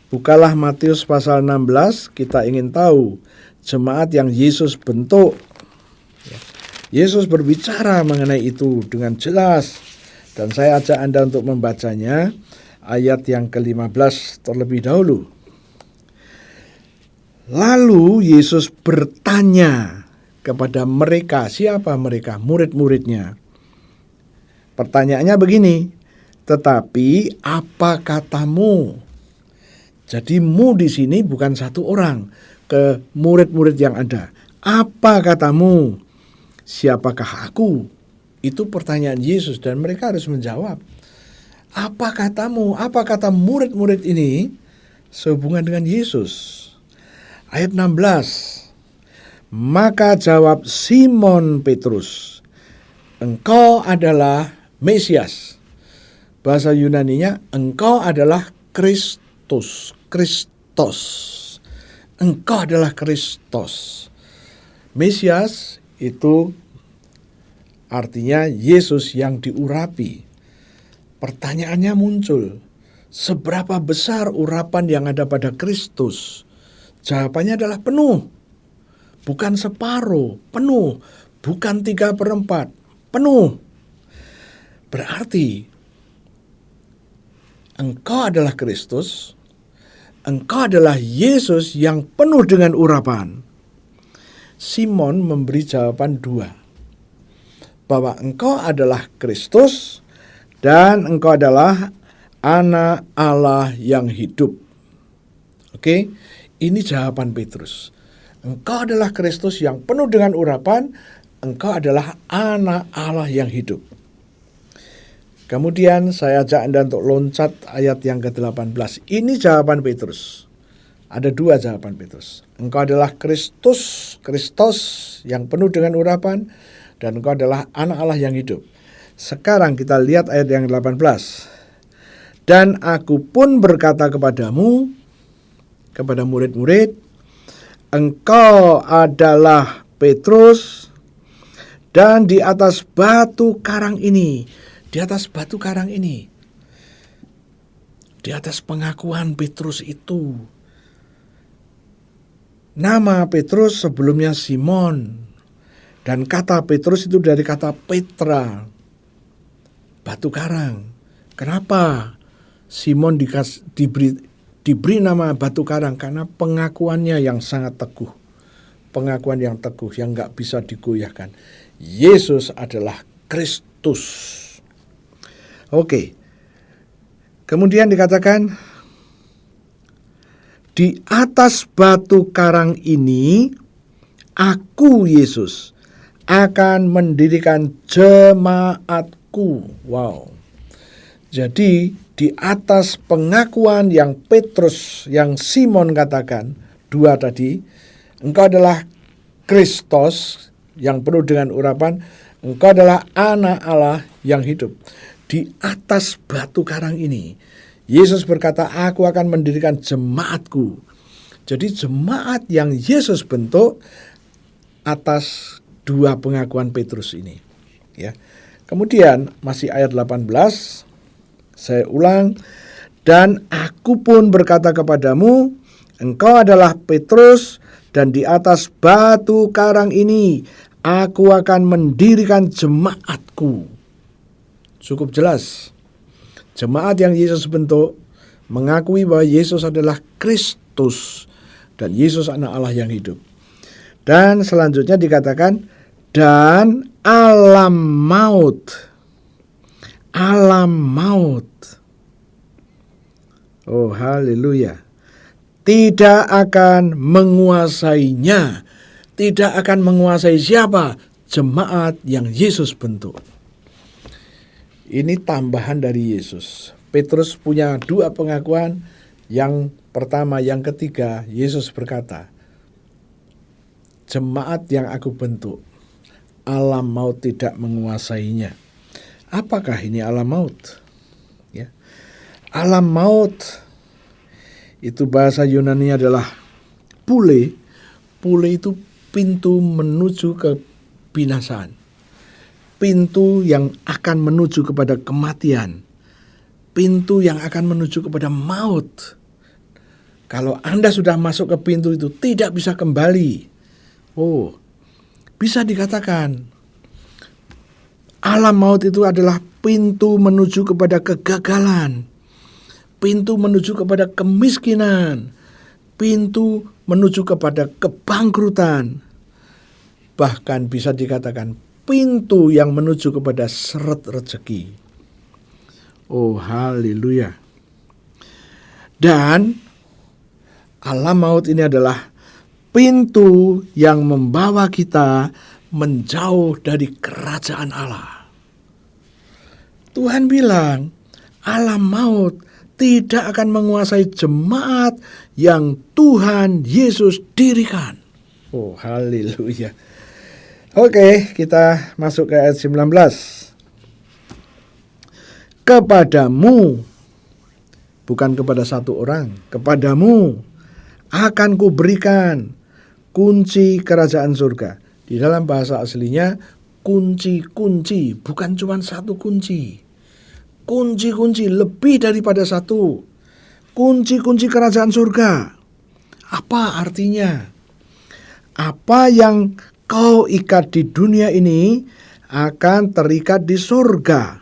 Bukalah Matius pasal 16, kita ingin tahu jemaat yang Yesus bentuk. Yesus berbicara mengenai itu dengan jelas. Dan saya ajak Anda untuk membacanya ayat yang ke-15 terlebih dahulu. Lalu Yesus bertanya kepada mereka, siapa mereka? Murid-muridnya. Pertanyaannya begini, tetapi apa katamu? Jadi mu di sini bukan satu orang, ke murid-murid yang ada. Apa katamu? Siapakah aku? Itu pertanyaan Yesus dan mereka harus menjawab. Apa katamu? Apa kata murid-murid ini sehubungan dengan Yesus? Ayat 16. Maka jawab Simon Petrus, engkau adalah Mesias. Bahasa Yunaninya, engkau adalah Kristus. Kristos. Engkau adalah Kristus. Mesias itu artinya Yesus yang diurapi. Pertanyaannya muncul, seberapa besar urapan yang ada pada Kristus? Jawabannya adalah penuh. Bukan separuh, penuh. Bukan 3/4, penuh. Berarti engkau adalah Kristus, engkau adalah Yesus yang penuh dengan urapan. Simon memberi jawaban 2. Bahwa engkau adalah Kristus dan engkau adalah anak Allah yang hidup. Oke, ini jawaban Petrus. Engkau adalah Kristus yang penuh dengan urapan, engkau adalah anak Allah yang hidup. Kemudian saya ajak Anda untuk loncat ayat yang ke-18. Ini jawaban Petrus. Ada 2 jawaban Petrus. Engkau adalah Kristus yang penuh dengan urapan, dan engkau adalah anak Allah yang hidup. Sekarang kita lihat ayat yang 18. Dan aku pun berkata kepadamu, kepada murid-murid, engkau adalah Petrus, dan di atas batu karang ini, di atas pengakuan Petrus itu. Nama Petrus sebelumnya Simon. Dan kata Petrus itu dari kata Petra, batu karang. Kenapa Simon diberi nama batu karang? Karena pengakuannya yang sangat teguh. Pengakuan yang teguh, yang gak bisa digoyahkan. Yesus adalah Kristus. Oke. Kemudian dikatakan, di atas batu karang ini, aku Yesus akan mendirikan jemaatku. Wow. Jadi di atas pengakuan yang Petrus, yang Simon katakan, 2 tadi, engkau adalah Kristus yang penuh dengan urapan, engkau adalah anak Allah yang hidup. Di atas batu karang ini, Yesus berkata, aku akan mendirikan jemaatku. Jadi jemaat yang Yesus bentuk atas 2 pengakuan Petrus ini. Ya. Kemudian masih ayat 18, saya ulang. Dan aku pun berkata kepadamu, engkau adalah Petrus, dan di atas batu karang ini aku akan mendirikan jemaatku. Cukup jelas. Jemaat yang Yesus bentuk mengakui bahwa Yesus adalah Kristus dan Yesus anak Allah yang hidup. Dan selanjutnya dikatakan, dan alam maut. Alam maut. Oh, haleluya. Tidak akan menguasainya. Tidak akan menguasai siapa? Jemaat yang Yesus bentuk. Ini tambahan dari Yesus. Petrus punya dua pengakuan. Yang pertama, yang ketiga, Yesus berkata, jemaat yang aku bentuk, alam maut tidak menguasainya. Apakah ini alam maut? Ya. Alam maut itu bahasa Yunani adalah pule. Pule itu pintu menuju ke binasaan. Pintu yang akan menuju kepada kematian. Pintu yang akan menuju kepada maut. Kalau Anda sudah masuk ke pintu itu, tidak bisa kembali. Oh, bisa dikatakan alam maut itu adalah pintu menuju kepada kegagalan, pintu menuju kepada kemiskinan, pintu menuju kepada kebangkrutan. Bahkan bisa dikatakan pintu yang menuju kepada seret rezeki. Oh, haleluya. Dan alam maut ini adalah pintu yang membawa kita menjauh dari kerajaan Allah. Tuhan bilang, alam maut tidak akan menguasai jemaat yang Tuhan Yesus dirikan. Oh, haleluya. Oke, kita masuk ke ayat 19. Kepadamu, bukan kepada satu orang, kepadamu akan kuberikan kunci kerajaan surga. Di dalam bahasa aslinya kunci-kunci, bukan cuma satu kunci. Kunci-kunci lebih daripada satu. Kunci-kunci kerajaan surga. Apa artinya? Apa yang kau ikat di dunia ini akan terikat di surga.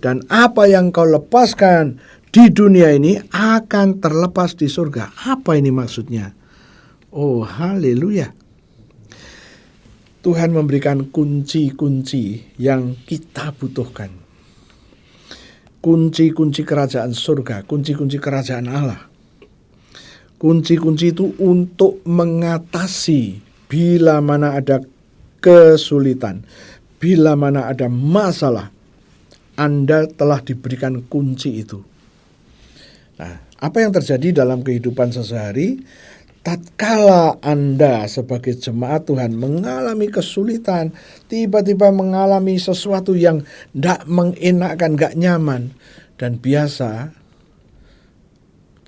Dan apa yang kau lepaskan di dunia ini akan terlepas di surga. Apa ini maksudnya? Oh, haleluya. Tuhan memberikan kunci-kunci yang kita butuhkan. Kunci-kunci kerajaan surga, kunci-kunci kerajaan Allah. Kunci-kunci itu untuk mengatasi bila mana ada kesulitan, bila mana ada masalah. Anda telah diberikan kunci itu. Nah, apa yang terjadi dalam kehidupan sehari-hari? Tatkala Anda sebagai jemaat Tuhan mengalami kesulitan, tiba-tiba mengalami sesuatu yang tidak mengenakkan, gak nyaman, dan biasa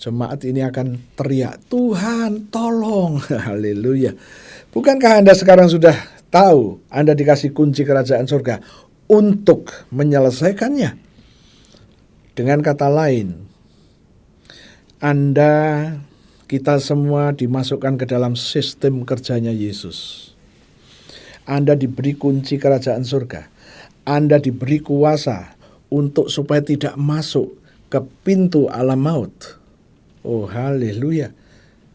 jemaat ini akan teriak, Tuhan tolong. Haleluya. Bukankah Anda sekarang sudah tahu Anda dikasih kunci kerajaan surga untuk menyelesaikannya? Dengan kata lain, kita semua dimasukkan ke dalam sistem kerjanya Yesus. Anda diberi kunci kerajaan surga. Anda diberi kuasa untuk supaya tidak masuk ke pintu alam maut. Oh, haleluya.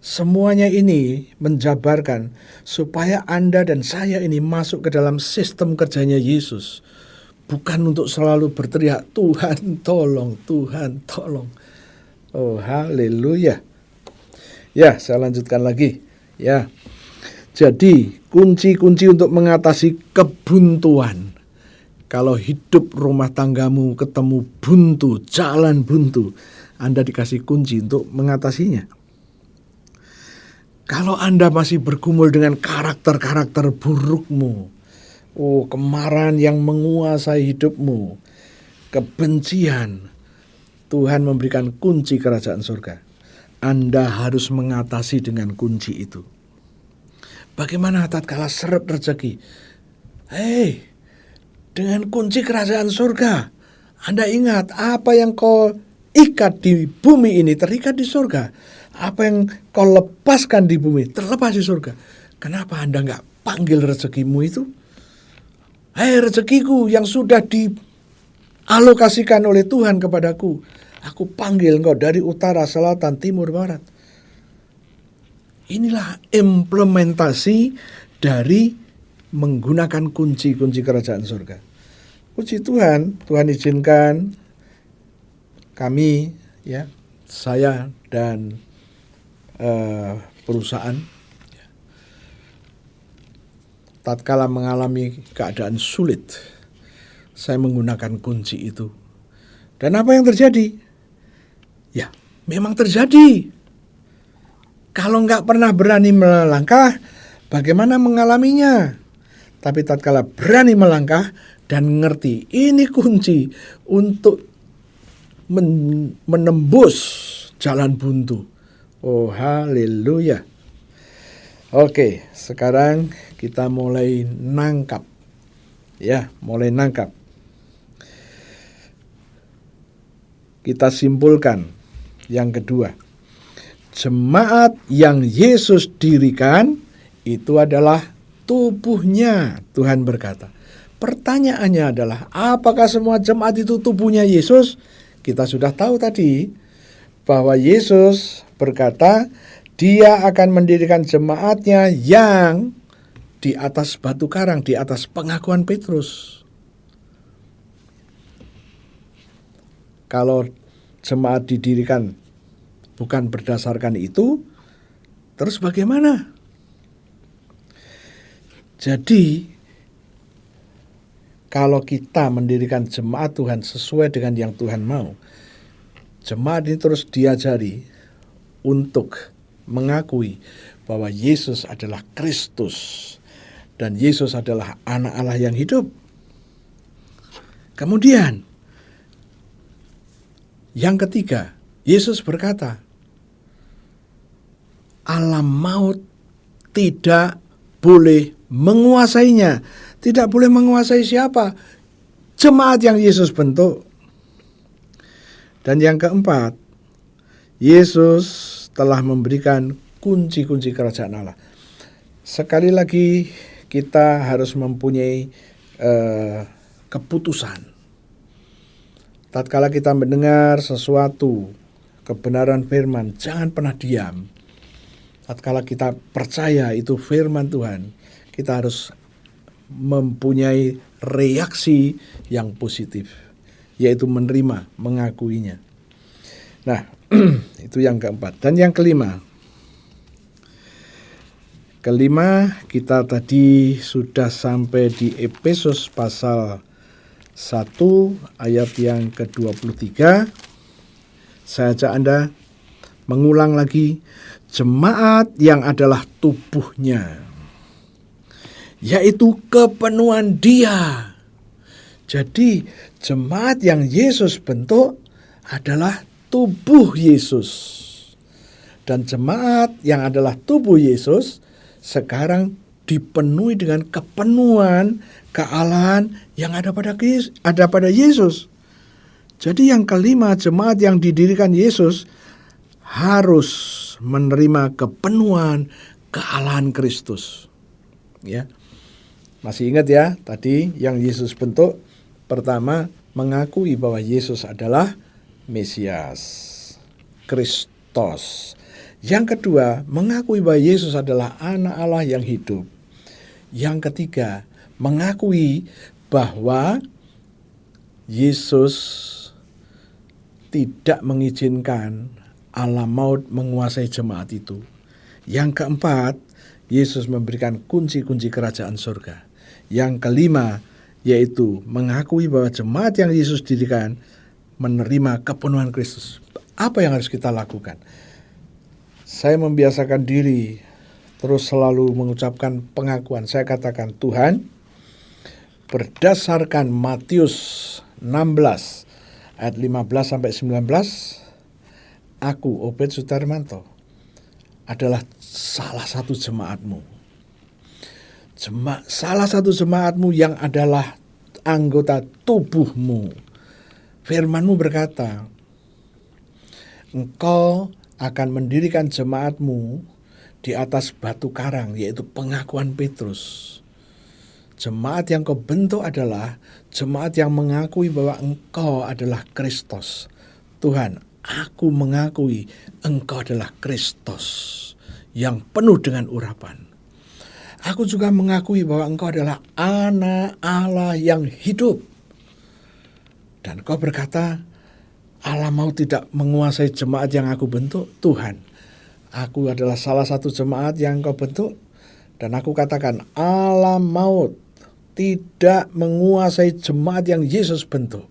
Semuanya ini menjabarkan supaya Anda dan saya ini masuk ke dalam sistem kerjanya Yesus. Bukan untuk selalu berteriak, Tuhan tolong, Tuhan tolong. Oh, haleluya. Ya, saya lanjutkan lagi. Ya. Jadi, kunci-kunci untuk mengatasi kebuntuan. Kalau hidup rumah tanggamu ketemu buntu, jalan buntu, Anda dikasih kunci untuk mengatasinya. Kalau Anda masih bergumul dengan karakter-karakter burukmu, kemarahan yang menguasai hidupmu, kebencian, Tuhan memberikan kunci kerajaan surga. Anda harus mengatasi dengan kunci itu. Bagaimana tatkala seret rezeki? Dengan kunci kerajaan surga, Anda ingat apa yang kau ikat di bumi ini terikat di surga. Apa yang kau lepaskan di bumi terlepas di surga. Kenapa Anda nggak panggil rezekimu itu? Rezekiku yang sudah alokasikan oleh Tuhan kepadaku. Aku panggil engkau dari utara, selatan, timur, barat. Inilah implementasi dari menggunakan kunci-kunci kerajaan surga. Puji Tuhan, Tuhan izinkan kami, ya, saya dan perusahaan, tatkala mengalami keadaan sulit, saya menggunakan kunci itu. Dan apa yang terjadi? Ya, memang terjadi. Kalau nggak pernah berani melangkah, bagaimana mengalaminya? Tapi tatkala berani melangkah dan ngerti, ini kunci untuk menembus jalan buntu. Oh, haleluya. Oke, sekarang kita mulai nangkap. Ya, mulai nangkap. Kita simpulkan yang kedua. Jemaat yang Yesus dirikan itu adalah tubuhnya, Tuhan berkata. Pertanyaannya adalah, apakah semua jemaat itu tubuhnya Yesus? Kita sudah tahu tadi bahwa Yesus berkata, Dia akan mendirikan jemaatnya yang di atas batu karang, di atas pengakuan Petrus. Kalau jemaat didirikan bukan berdasarkan itu, terus bagaimana? Jadi, kalau kita mendirikan jemaat Tuhan sesuai dengan yang Tuhan mau, jemaat ini terus diajari untuk mengakui bahwa Yesus adalah Kristus dan Yesus adalah anak Allah yang hidup. Kemudian, yang ketiga, Yesus berkata, alam maut tidak boleh menguasainya. Tidak boleh menguasai siapa? Jemaat yang Yesus bentuk. Dan yang keempat, Yesus telah memberikan kunci-kunci kerajaan Allah. Sekali lagi kita harus mempunyai keputusan. Tatkala kita mendengar sesuatu, kebenaran firman, jangan pernah diam. Tatkala kita percaya itu firman Tuhan, kita harus mempunyai reaksi yang positif, yaitu menerima, mengakuinya. Nah, itu yang keempat. Dan yang kelima, kita tadi sudah sampai di Efesus pasal 1 ayat yang ke-23. Saya ajak Anda mengulang lagi, jemaat yang adalah tubuhnya, yaitu kepenuhan Dia. Jadi jemaat yang Yesus bentuk adalah tubuh Yesus. Dan jemaat yang adalah tubuh Yesus sekarang dipenuhi dengan kepenuhan kealahan yang ada pada Yesus. Jadi yang kelima, jemaat yang didirikan Yesus harus menerima kepenuhan kealahan Kristus. Ya. Masih ingat ya, tadi yang Yesus bentuk pertama mengakui bahwa Yesus adalah Mesias, Kristus. Yang kedua, mengakui bahwa Yesus adalah anak Allah yang hidup. Yang ketiga, mengakui bahwa Yesus tidak mengizinkan alam maut menguasai jemaat itu. Yang keempat, Yesus memberikan kunci-kunci kerajaan surga. Yang kelima, yaitu mengakui bahwa jemaat yang Yesus dirikan menerima kepenuhan Kristus. Apa yang harus kita lakukan? Saya membiasakan diri terus selalu mengucapkan pengakuan. Saya katakan, Tuhan, berdasarkan Matius 16 ayat 15 sampai 19, aku Obed Sudarmanto adalah salah satu jemaatmu. Salah satu jemaatmu yang adalah anggota tubuhmu. Firman-Mu berkata, engkau akan mendirikan jemaatmu di atas batu karang, yaitu pengakuan Petrus. Jemaat yang kau bentuk adalah jemaat yang mengakui bahwa engkau adalah Kristus. Tuhan, aku mengakui engkau adalah Kristus yang penuh dengan urapan. Aku juga mengakui bahwa engkau adalah anak Allah yang hidup. Dan kau berkata, Allah mau tidak menguasai jemaat yang aku bentuk. Tuhan, aku adalah salah satu jemaat yang kau bentuk. Dan aku katakan, alam maut tidak menguasai jemaat yang Yesus bentuk.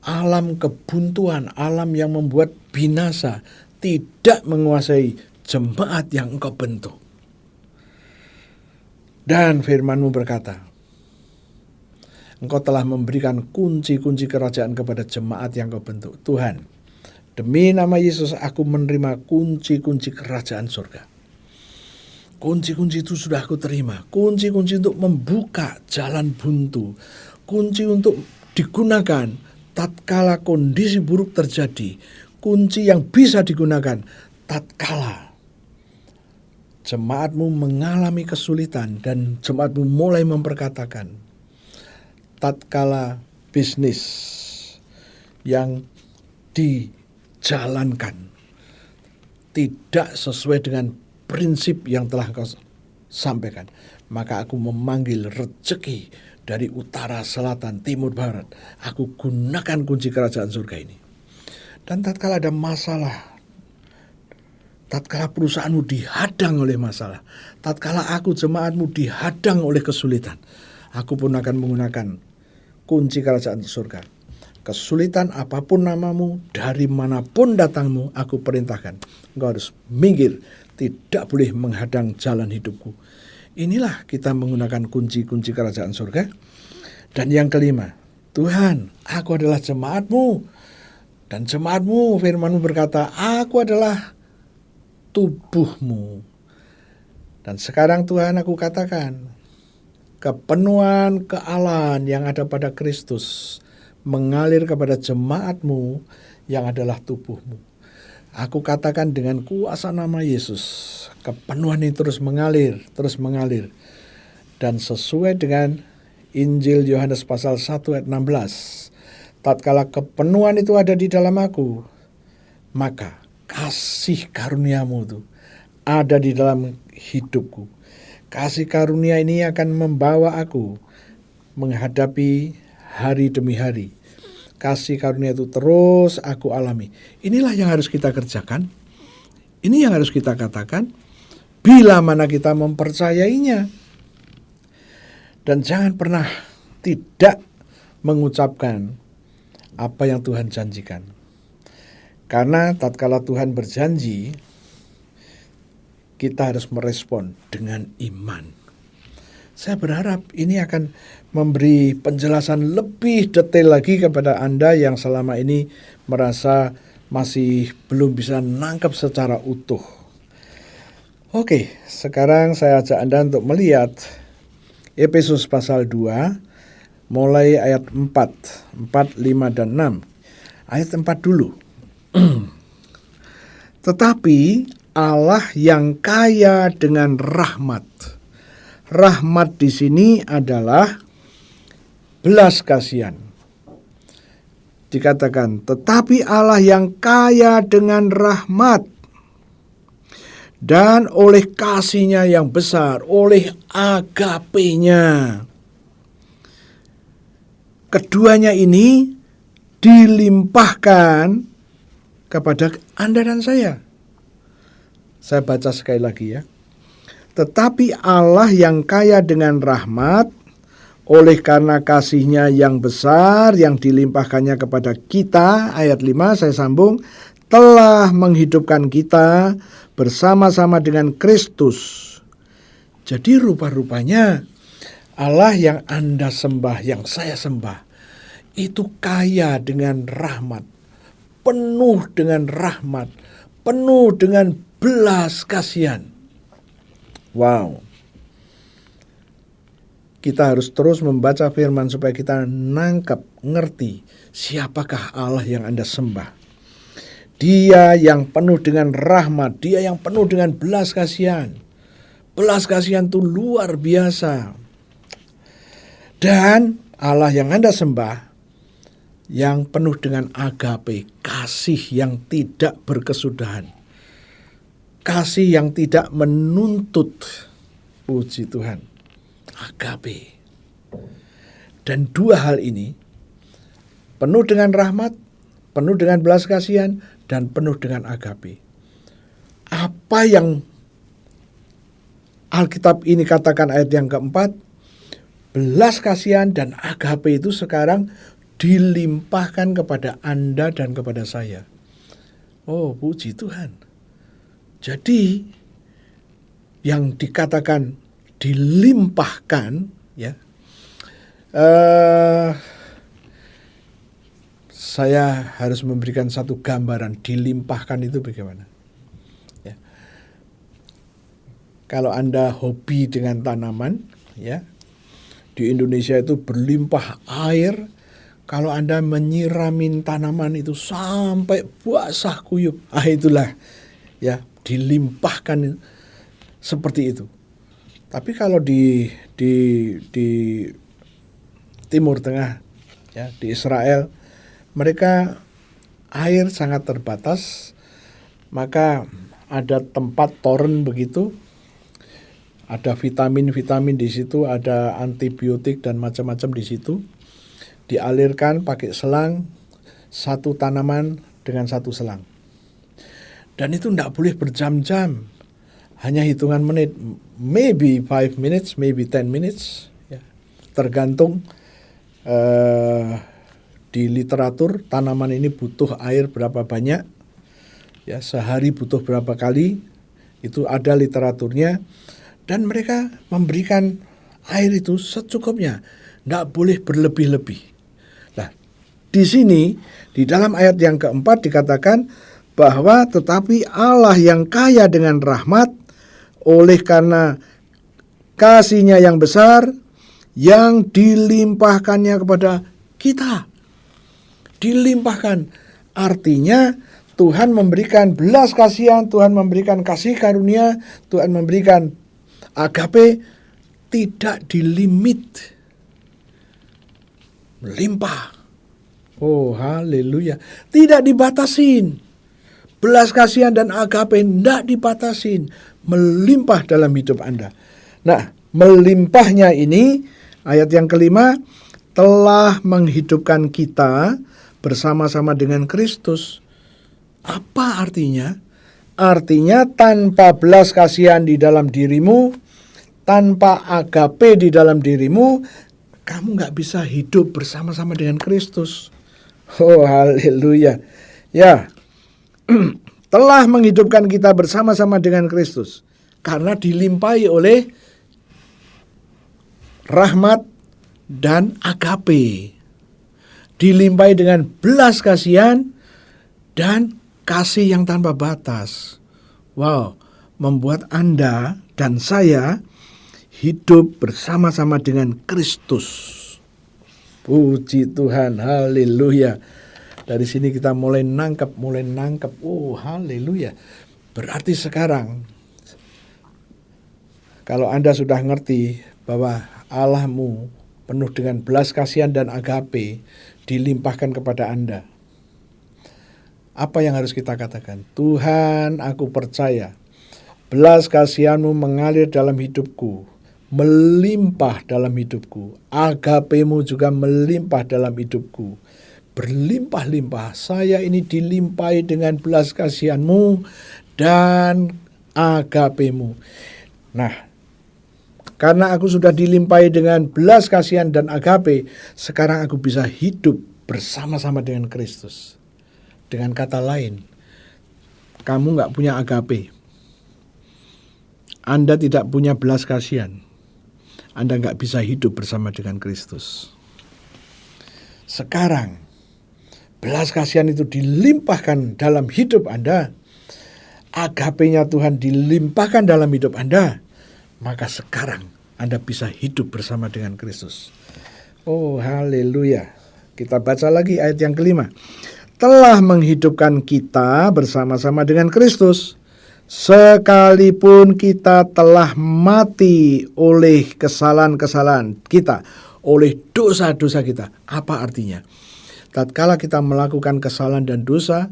Alam kebuntuan, alam yang membuat binasa tidak menguasai jemaat yang engkau bentuk. Dan firman-Mu berkata, engkau telah memberikan kunci-kunci kerajaan kepada jemaat yang kau bentuk. Tuhan, demi nama Yesus aku menerima kunci-kunci kerajaan surga. Kunci-kunci itu sudah aku terima. Kunci-kunci untuk membuka jalan buntu. Kunci untuk digunakan tatkala kondisi buruk terjadi. Kunci yang bisa digunakan tatkala jemaatmu mengalami kesulitan dan jemaatmu mulai memperkatakan. Tatkala bisnis yang dijalankan tidak sesuai dengan prinsip yang telah kau sampaikan, maka aku memanggil rezeki dari utara, selatan, timur, barat. Aku gunakan kunci kerajaan surga ini. Dan tatkala ada masalah, tatkala perusahaanmu dihadang oleh masalah, tatkala aku jemaatmu dihadang oleh kesulitan, aku pun akan menggunakan kunci kerajaan surga. Kesulitan apapun namamu, dari manapun datangmu, aku perintahkan, engkau harus minggir, tidak boleh menghadang jalan hidupku. Inilah kita menggunakan kunci-kunci kerajaan surga. Dan yang kelima, Tuhan, aku adalah jemaatmu. Dan jemaatmu, firman-Mu berkata, aku adalah tubuhmu. Dan sekarang Tuhan, aku katakan, kepenuhan kealahan yang ada pada Kristus mengalir kepada jemaatmu yang adalah tubuhmu. Aku katakan dengan kuasa nama Yesus, kepenuhan ini terus mengalir, terus mengalir. Dan sesuai dengan Injil Yohanes pasal 1 ayat 16, tatkala kepenuhan itu ada di dalam aku, maka kasih karuniamu itu ada di dalam hidupku. Kasih karunia ini akan membawa aku menghadapi hari demi hari. Kasih karunia itu terus aku alami. Inilah yang harus kita kerjakan. Ini yang harus kita katakan. Bila mana kita mempercayainya. Dan jangan pernah tidak mengucapkan apa yang Tuhan janjikan. Karena tatkala Tuhan berjanji, kita harus merespon dengan iman. Saya berharap ini akan memberi penjelasan lebih detail lagi kepada Anda yang selama ini merasa masih belum bisa nangkep secara utuh. Oke, sekarang saya ajak Anda untuk melihat Efesus pasal 2, mulai ayat 4, 5, dan 6. Ayat 4 dulu. Tetapi Allah yang kaya dengan rahmat. Rahmat di sini adalah belas kasihan. Dikatakan, tetapi Allah yang kaya dengan rahmat dan oleh kasih-Nya yang besar, oleh agape-Nya. Keduanya ini dilimpahkan kepada Anda dan saya. Saya baca sekali lagi ya. Tetapi Allah yang kaya dengan rahmat, oleh karena kasih-Nya yang besar yang dilimpahkannya kepada kita, ayat 5 saya sambung, telah menghidupkan kita bersama-sama dengan Kristus. Jadi rupa-rupanya Allah yang Anda sembah, yang saya sembah, itu kaya dengan rahmat, penuh dengan rahmat, penuh dengan belas kasihan. Wow. Kita harus terus membaca firman supaya kita nangkep, ngerti siapakah Allah yang Anda sembah. Dia yang penuh dengan rahmat, Dia yang penuh dengan belas kasihan. Belas kasihan itu luar biasa. Dan Allah yang Anda sembah yang penuh dengan agape, kasih yang tidak berkesudahan, kasih yang tidak menuntut. Puji Tuhan, agape. Dan dua hal ini penuh dengan rahmat, penuh dengan belas kasihan, dan penuh dengan agape. Apa yang Alkitab ini katakan ayat yang keempat, belas kasihan dan agape itu sekarang dilimpahkan kepada Anda dan kepada saya. Oh, puji Tuhan. Jadi yang dikatakan dilimpahkan, ya, saya harus memberikan satu gambaran dilimpahkan itu bagaimana. Ya. Kalau Anda hobi dengan tanaman, ya, di Indonesia itu berlimpah air. Kalau Anda menyiramin tanaman itu sampai basah kuyup, itulah, ya, dilimpahkan seperti itu. Tapi kalau di Timur Tengah, ya, di Israel, mereka air sangat terbatas, maka ada tempat toren begitu, ada vitamin-vitamin di situ, ada antibiotik dan macam-macam di situ. Dialirkan pakai selang, satu tanaman dengan satu selang. Dan itu tidak boleh berjam-jam, hanya hitungan menit, maybe 5 minutes, maybe 10 minutes, ya. Tergantung di literatur tanaman ini butuh air berapa banyak, ya, sehari butuh berapa kali, itu ada literaturnya. Dan mereka memberikan air itu secukupnya, tidak boleh berlebih-lebih. Nah, di sini di dalam ayat yang keempat dikatakan bahwa tetapi Allah yang kaya dengan rahmat oleh karena kasih-Nya yang besar yang dilimpahkannya kepada kita. Dilimpahkan artinya Tuhan memberikan belas kasihan, Tuhan memberikan kasih karunia, Tuhan memberikan agape, tidak dilimit, melimpah. Oh, haleluya. Tidak dibatasin. Belas kasihan dan agape tidak dibatasin, melimpah dalam hidup Anda. Nah, melimpahnya ini, ayat yang kelima, telah menghidupkan kita bersama-sama dengan Kristus. Apa artinya? Artinya tanpa belas kasihan di dalam dirimu, tanpa agape di dalam dirimu, kamu gak bisa hidup bersama-sama dengan Kristus. Oh, haleluya. Ya, telah menghidupkan kita bersama-sama dengan Kristus. Karena dilimpahi oleh rahmat dan agape. Dilimpahi dengan belas kasihan dan kasih yang tanpa batas. Wow, membuat Anda dan saya hidup bersama-sama dengan Kristus. Puji Tuhan, haleluya. Dari sini kita mulai nangkep. Oh, haleluya. Berarti sekarang kalau Anda sudah ngerti bahwa Allahmu penuh dengan belas kasihan dan agape dilimpahkan kepada Anda, apa yang harus kita katakan? Tuhan, aku percaya belas kasihan-Mu mengalir dalam hidupku, melimpah dalam hidupku. Agape-Mu juga melimpah dalam hidupku. Berlimpah-limpah. Saya ini dilimpahi dengan belas kasihan-Mu dan agape-Mu. Nah, karena aku sudah dilimpahi dengan belas kasihan dan agape, sekarang aku bisa hidup bersama-sama dengan Kristus. Dengan kata lain, kamu gak punya agape, Anda tidak punya belas kasihan, Anda gak bisa hidup bersama dengan Kristus. Sekarang, belas kasihan itu dilimpahkan dalam hidup Anda, agape-nya Tuhan dilimpahkan dalam hidup Anda, maka sekarang Anda bisa hidup bersama dengan Kristus. Oh, haleluya. Kita baca lagi ayat yang kelima. Telah menghidupkan kita bersama-sama dengan Kristus, sekalipun kita telah mati oleh kesalahan-kesalahan kita, oleh dosa-dosa kita. Apa artinya? Tatkala kita melakukan kesalahan dan dosa,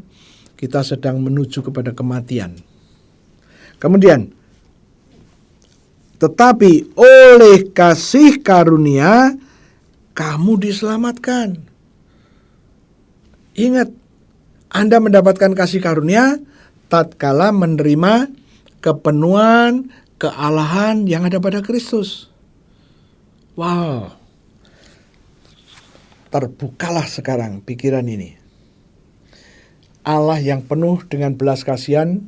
kita sedang menuju kepada kematian. Kemudian, tetapi oleh kasih karunia kamu diselamatkan. Ingat, Anda mendapatkan kasih karunia tatkala menerima kepenuhan kealahan yang ada pada Kristus. Wow. Terbukalah sekarang pikiran ini. Allah yang penuh dengan belas kasihan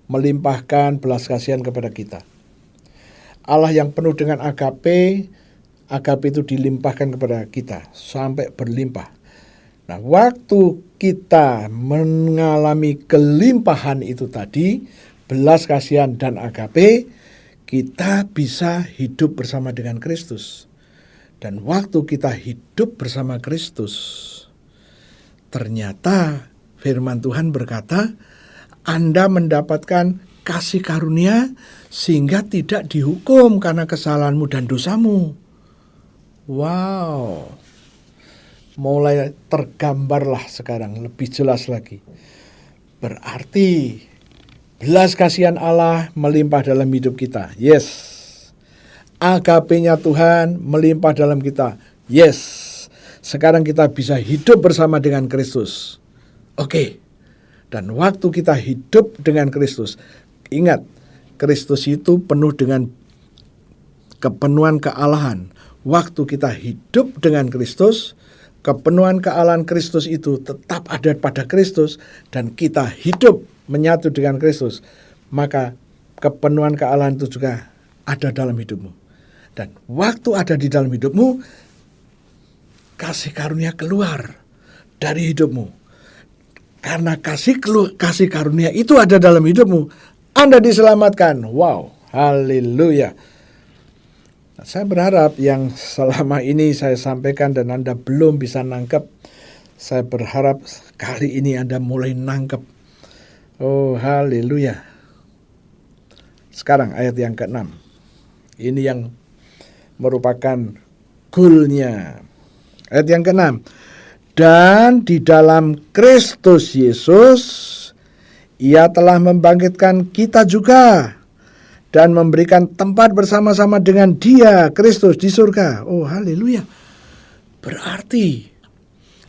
melimpahkan belas kasihan kepada kita. Allah yang penuh dengan agape itu dilimpahkan kepada kita sampai berlimpah. Nah, waktu kita mengalami kelimpahan itu tadi, belas kasihan dan agape, kita bisa hidup bersama dengan Kristus. Dan waktu kita hidup bersama Kristus, ternyata firman Tuhan berkata, Anda mendapatkan kasih karunia sehingga tidak dihukum karena kesalahanmu dan dosamu. Wow. Mulai tergambarlah sekarang lebih jelas lagi. Berarti belas kasihan Allah melimpah dalam hidup kita. Yes. Agapenya Tuhan melimpah dalam kita. Yes. Sekarang kita bisa hidup bersama dengan Kristus. Oke. Dan waktu kita hidup dengan Kristus, ingat, Kristus itu penuh dengan kepenuhan kealahan. Waktu kita hidup dengan Kristus, kepenuhan kealahan Kristus itu tetap ada pada Kristus, dan kita hidup menyatu dengan Kristus, maka kepenuhan kealahan itu juga ada dalam hidupmu. Dan waktu ada di dalam hidupmu, kasih karunia keluar dari hidupmu. Karena kasih karunia itu ada dalam hidupmu, Anda diselamatkan. Wow, haleluya. Nah, saya berharap yang selama ini saya sampaikan dan Anda belum bisa nangkep, saya berharap kali ini Anda mulai nangkep. Oh, haleluya. Sekarang ayat yang ke-6. Ini yang merupakan goalnya. Ayat yang ke-6. Dan di dalam Kristus Yesus, Ia telah membangkitkan kita juga dan memberikan tempat bersama-sama dengan Dia, Kristus, di surga. Oh, haleluya. Berarti,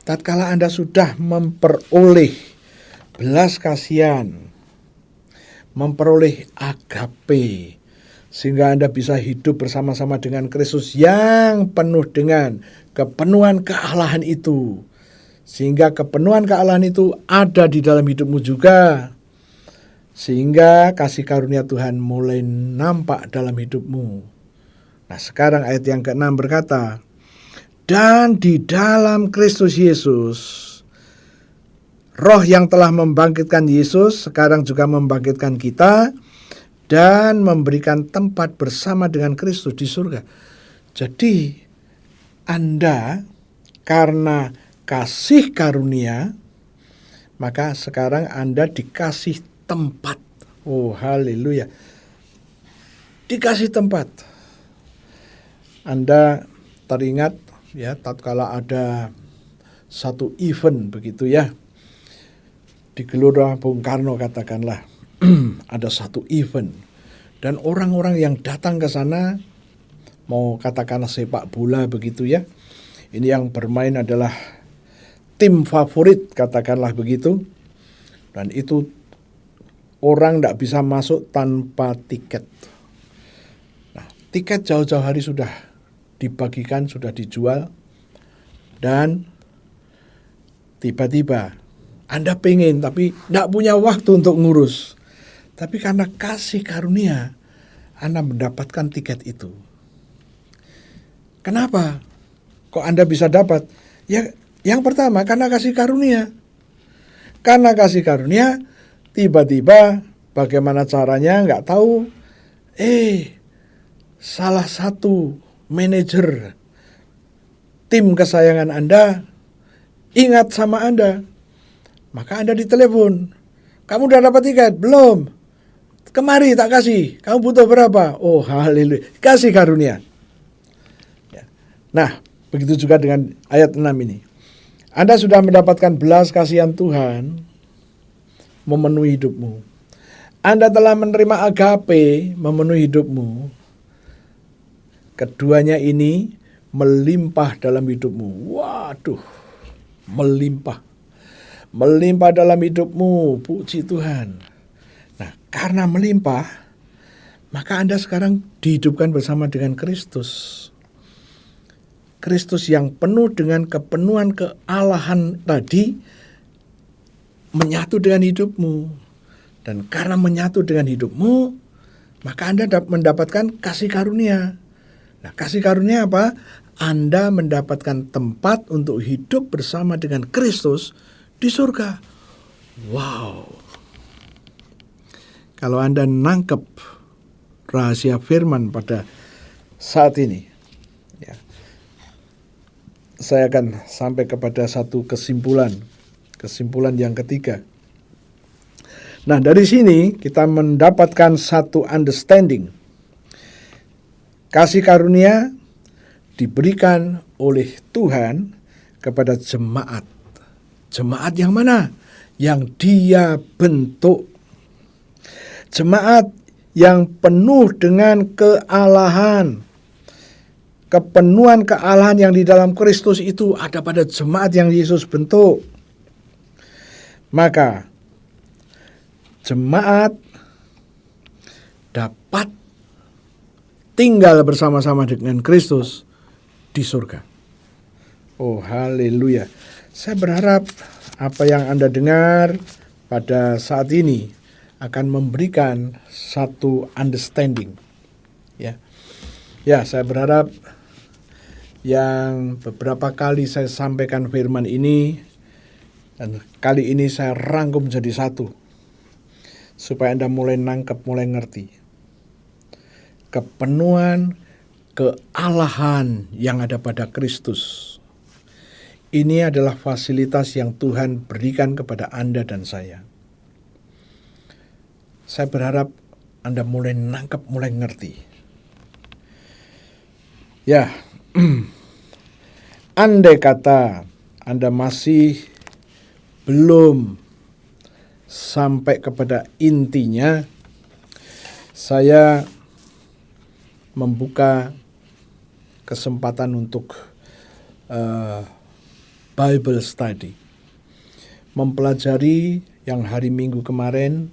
tatkala Anda sudah memperoleh belas kasihan, memperoleh agape, sehingga Anda bisa hidup bersama-sama dengan Kristus yang penuh dengan kepenuhan kealahan itu. Sehingga kepenuhan kealahan itu ada di dalam hidupmu juga. Sehingga kasih karunia Tuhan mulai nampak dalam hidupmu. Nah, sekarang ayat yang ke-6 berkata, dan di dalam Kristus Yesus, Roh yang telah membangkitkan Yesus sekarang juga membangkitkan kita dan memberikan tempat bersama dengan Kristus di surga. Jadi, Anda karena kasih karunia, maka sekarang Anda dikasih tempat. Oh, haleluya. Dikasih tempat. Anda teringat ya, tatkala ada satu event begitu ya, di Gelora Bung Karno katakanlah, ada satu event, dan orang-orang yang datang ke sana, mau katakanlah sepak bola begitu ya, ini yang bermain adalah tim favorit katakanlah begitu, dan itu orang tidak bisa masuk tanpa tiket. Nah, tiket jauh-jauh hari sudah dibagikan, sudah dijual, dan tiba-tiba Anda pengen tapi tidak punya waktu untuk ngurus. Tapi karena kasih karunia, Anda mendapatkan tiket itu. Kenapa? Kok Anda bisa dapat? Ya, yang pertama karena kasih karunia. Karena kasih karunia, tiba-tiba bagaimana caranya nggak tahu. Salah satu manajer tim kesayangan Anda ingat sama Anda. Maka Anda ditelepon. Kamu udah dapat tiket? Belum. Kemari tak kasih. Kamu butuh berapa? Oh, haleluya. Kasih karunia. Ya. Nah, begitu juga dengan ayat 6 ini. Anda sudah mendapatkan belas kasihan Tuhan memenuhi hidupmu. Anda telah menerima agape memenuhi hidupmu. Keduanya ini melimpah dalam hidupmu. Waduh, melimpah. Melimpah dalam hidupmu, puji Tuhan. Nah, karena melimpah, maka Anda sekarang dihidupkan bersama dengan Kristus. Kristus yang penuh dengan kepenuhan kealahan tadi menyatu dengan hidupmu. Dan karena menyatu dengan hidupmu, maka Anda mendapatkan kasih karunia. Nah, kasih karunia apa? Anda mendapatkan tempat untuk hidup bersama dengan Kristus di surga. Wow. Kalau Anda nangkep rahasia firman pada saat ini, ya, saya akan sampai kepada satu kesimpulan yang ketiga. Nah, dari sini kita mendapatkan satu understanding. Kasih karunia diberikan oleh Tuhan kepada jemaat. Jemaat yang mana? Yang Dia bentuk. Jemaat yang penuh dengan kealahan. Kepenuhan kealahan yang di dalam Kristus itu ada pada jemaat yang Yesus bentuk. Maka jemaat dapat tinggal bersama-sama dengan Kristus di surga. Oh, haleluya. Saya berharap apa yang Anda dengar pada saat ini akan memberikan satu understanding. Ya, saya berharap yang beberapa kali saya sampaikan firman ini, dan kali ini saya rangkum jadi satu, supaya Anda mulai nangkep, mulai ngerti. Kepenuhan kealahan yang ada pada Kristus. Ini adalah fasilitas yang Tuhan berikan kepada Anda dan saya. Saya berharap Anda mulai nangkep, mulai ngerti. Ya, andai kata Anda masih belum sampai kepada intinya, saya membuka kesempatan untuk Bible study, mempelajari yang hari Minggu kemarin,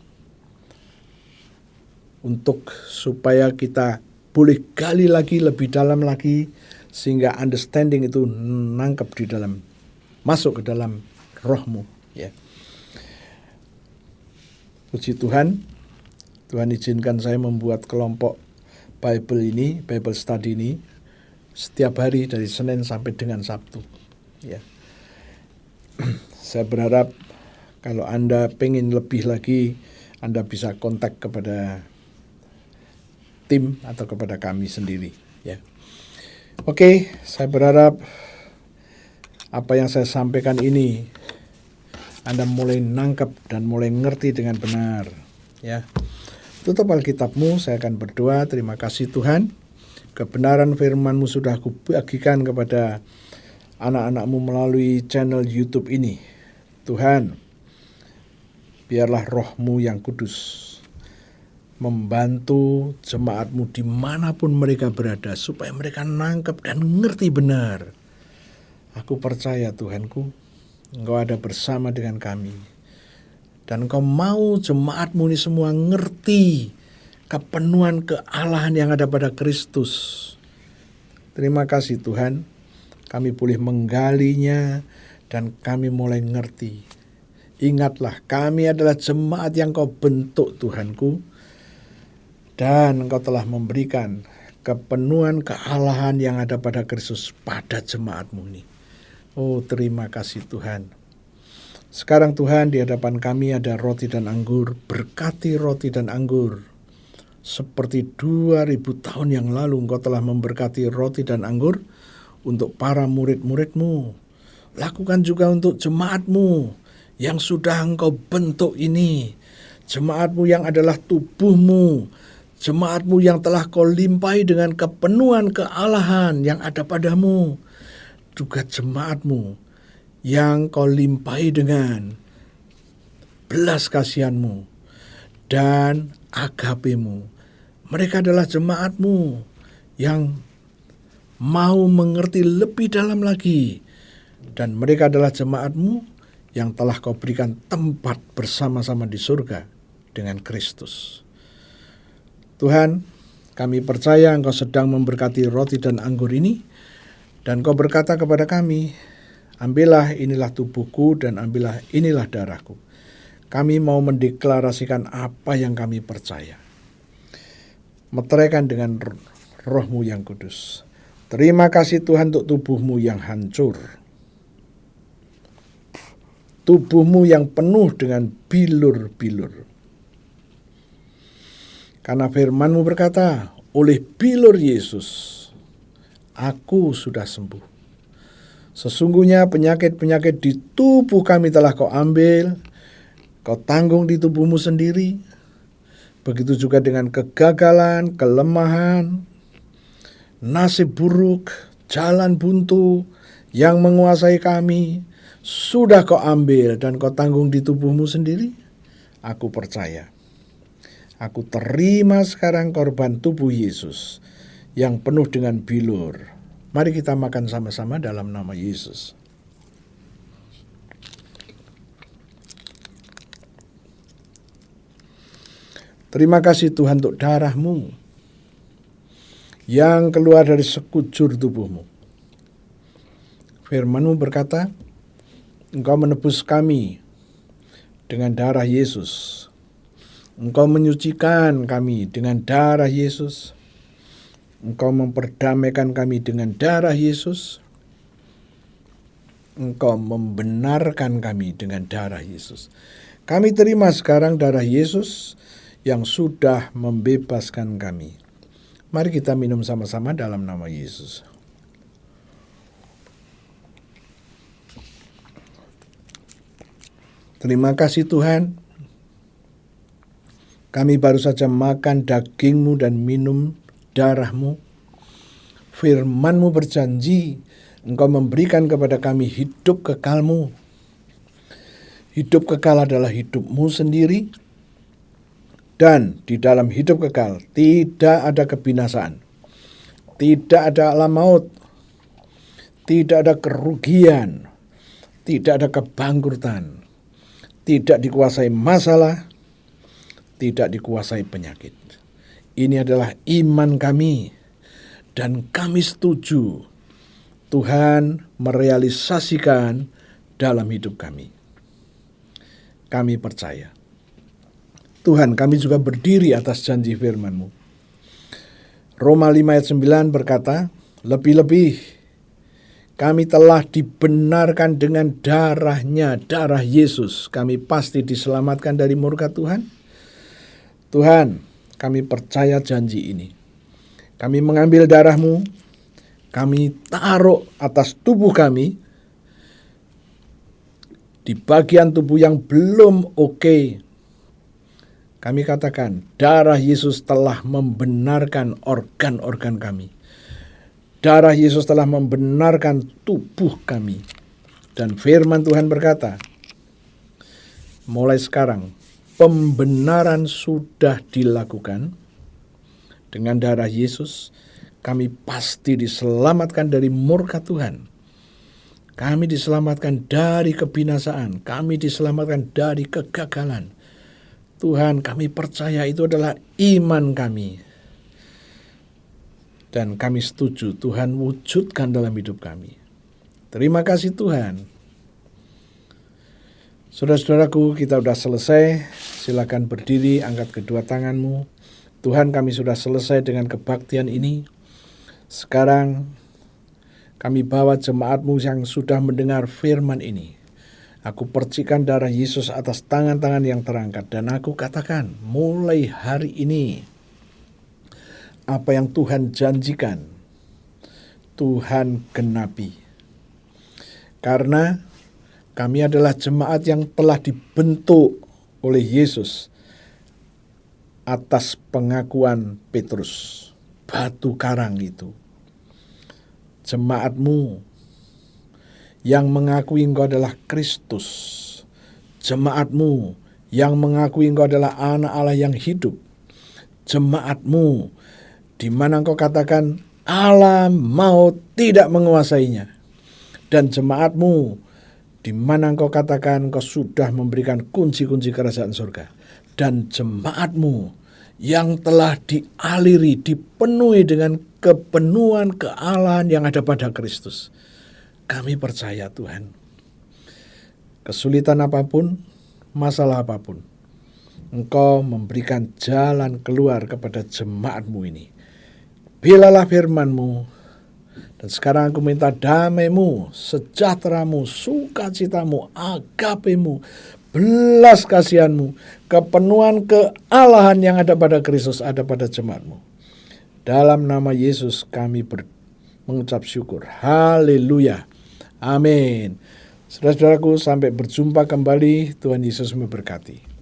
untuk supaya kita boleh gali lagi lebih dalam lagi, sehingga understanding itu nangkep di dalam, masuk ke dalam rohmu. Ya. Puji Tuhan, Tuhan izinkan saya membuat kelompok Bible study ini setiap hari dari Senin sampai dengan Sabtu. Ya. Saya berharap kalau Anda pengen lebih lagi, Anda bisa kontak kepada tim atau kepada kami sendiri. Ya. Oke, saya berharap apa yang saya sampaikan ini Anda mulai nangkep dan mulai ngerti dengan benar. Ya. Tutup Alkitabmu, saya akan berdoa. Terima kasih Tuhan, kebenaran firman-Mu sudah aku bagikan kepada anak-anak-Mu melalui channel YouTube ini. Tuhan, biarlah roh-Mu yang kudus membantu jemaat-Mu dimanapun mereka berada, supaya mereka nangkep dan ngerti benar. Aku percaya Tuhanku, Engkau ada bersama dengan kami. Dan Engkau mau jemaat-Mu ini semua ngerti kepenuhan kealahan yang ada pada Kristus. Terima kasih Tuhan, kami boleh menggalinya dan kami mulai ngerti. Ingatlah, kami adalah jemaat yang Kau bentuk Tuhanku, dan Engkau telah memberikan kepenuhan kealahan yang ada pada Kristus pada jemaat-Mu ini. Oh, terima kasih Tuhan. Sekarang Tuhan, di hadapan kami ada roti dan anggur. Berkati roti dan anggur. Seperti 2000 tahun yang lalu Engkau telah memberkati roti dan anggur untuk para murid-murid-Mu. Lakukan juga untuk jemaat-Mu yang sudah Engkau bentuk ini. Jemaat-Mu yang adalah tubuh-Mu. jemaatmu yang telah kau limpahi dengan kepenuhan kealahan yang ada padamu, juga jemaatmu yang kau limpahi dengan belas kasihanmu dan agapemu. Mereka adalah jemaatmu yang mau mengerti lebih dalam lagi, dan mereka adalah jemaatmu yang telah kau berikan tempat bersama-sama di surga dengan Kristus. Tuhan, kami percaya Engkau sedang memberkati roti dan anggur ini, dan Kau berkata kepada kami, ambillah inilah tubuhku dan ambillah inilah darahku. Kami mau mendeklarasikan apa yang kami percaya. Meteraikan dengan roh-Mu yang kudus. Terima kasih Tuhan untuk tubuh-Mu yang hancur. Tubuh-Mu yang penuh dengan bilur-bilur. Karena firman-Mu berkata, oleh bilur Yesus, aku sudah sembuh. Sesungguhnya penyakit-penyakit di tubuh kami telah Kau ambil, Kau tanggung di tubuh-Mu sendiri. Begitu juga dengan kegagalan, kelemahan, nasib buruk, jalan buntu yang menguasai kami, sudah Kau ambil dan Kau tanggung di tubuh-Mu sendiri. Aku percaya. Aku terima sekarang korban tubuh Yesus yang penuh dengan bilur. Mari kita makan sama-sama dalam nama Yesus. Terima kasih Tuhan untuk darah-Mu yang keluar dari sekujur tubuh-Mu. Firman-Mu berkata, Engkau menebus kami dengan darah Yesus. Engkau menyucikan kami dengan darah Yesus. Engkau memperdamaikan kami dengan darah Yesus. Engkau membenarkan kami dengan darah Yesus. Kami terima sekarang darah Yesus yang sudah membebaskan kami. Mari kita minum sama-sama dalam nama Yesus. Terima kasih Tuhan. Kami baru saja makan daging-Mu dan minum darah-Mu. Firman-Mu berjanji, Engkau memberikan kepada kami hidup kekal-Mu. Hidup kekal adalah hidup-Mu sendiri. Dan di dalam hidup kekal tidak ada kebinasaan. Tidak ada alam maut. Tidak ada kerugian. Tidak ada kebangkrutan. Tidak dikuasai masalah, tidak dikuasai penyakit. Ini adalah iman kami, dan kami setuju Tuhan merealisasikan dalam hidup kami. Kami percaya. Tuhan, kami juga berdiri atas janji firman-Mu. Roma 5 ayat 9 berkata, lebih-lebih kami telah dibenarkan dengan darah-Nya, darah Yesus. Kami pasti diselamatkan dari murka Tuhan. Tuhan, kami percaya janji ini. Kami mengambil darah-Mu, kami taruh atas tubuh kami, di bagian tubuh yang belum oke. Kami katakan, darah Yesus telah membenarkan organ-organ kami. Darah Yesus telah membenarkan tubuh kami. Dan firman Tuhan berkata, mulai sekarang pembenaran sudah dilakukan. Dengan darah Yesus, kami pasti diselamatkan dari murka Tuhan. Kami diselamatkan dari kebinasaan. Kami diselamatkan dari kegagalan. Tuhan, kami percaya itu adalah iman kami. Dan kami setuju Tuhan wujudkan dalam hidup kami. Terima kasih Tuhan. Saudara-saudaraku, kita sudah selesai. Silakan berdiri, angkat kedua tanganmu. Tuhan, kami sudah selesai dengan kebaktian ini. Sekarang kami bawa jemaat-Mu yang sudah mendengar firman ini. Aku percikan darah Yesus atas tangan-tangan yang terangkat. Dan aku katakan, mulai hari ini, apa yang Tuhan janjikan, Tuhan genapi. Karena kami adalah jemaat yang telah dibentuk oleh Yesus atas pengakuan Petrus, batu karang itu. Jemaatmu yang mengakui engkau adalah Kristus, jemaatmu yang mengakui engkau adalah anak Allah yang hidup, jemaatmu di mana engkau katakan Allah mau tidak menguasainya, dan jemaatmu di mana engkau katakan engkau sudah memberikan kunci-kunci kerajaan surga, dan jemaatmu yang telah dialiri, dipenuhi dengan kepenuhan kealahan yang ada pada Kristus. Kami percaya Tuhan, kesulitan apapun, masalah apapun, Engkau memberikan jalan keluar kepada jemaatmu ini. Bilalah firman-Mu, dan sekarang aku minta damai-Mu, sejahtera-Mu, sukacita-Mu, agape-Mu, belas kasihan-Mu, kepenuhan kealahan yang ada pada Kristus ada pada jemaat-Mu. Dalam nama Yesus kami mengucap syukur. Haleluya. Amin. Saudara-saudaraku, sampai berjumpa kembali. Tuhan Yesus memberkati.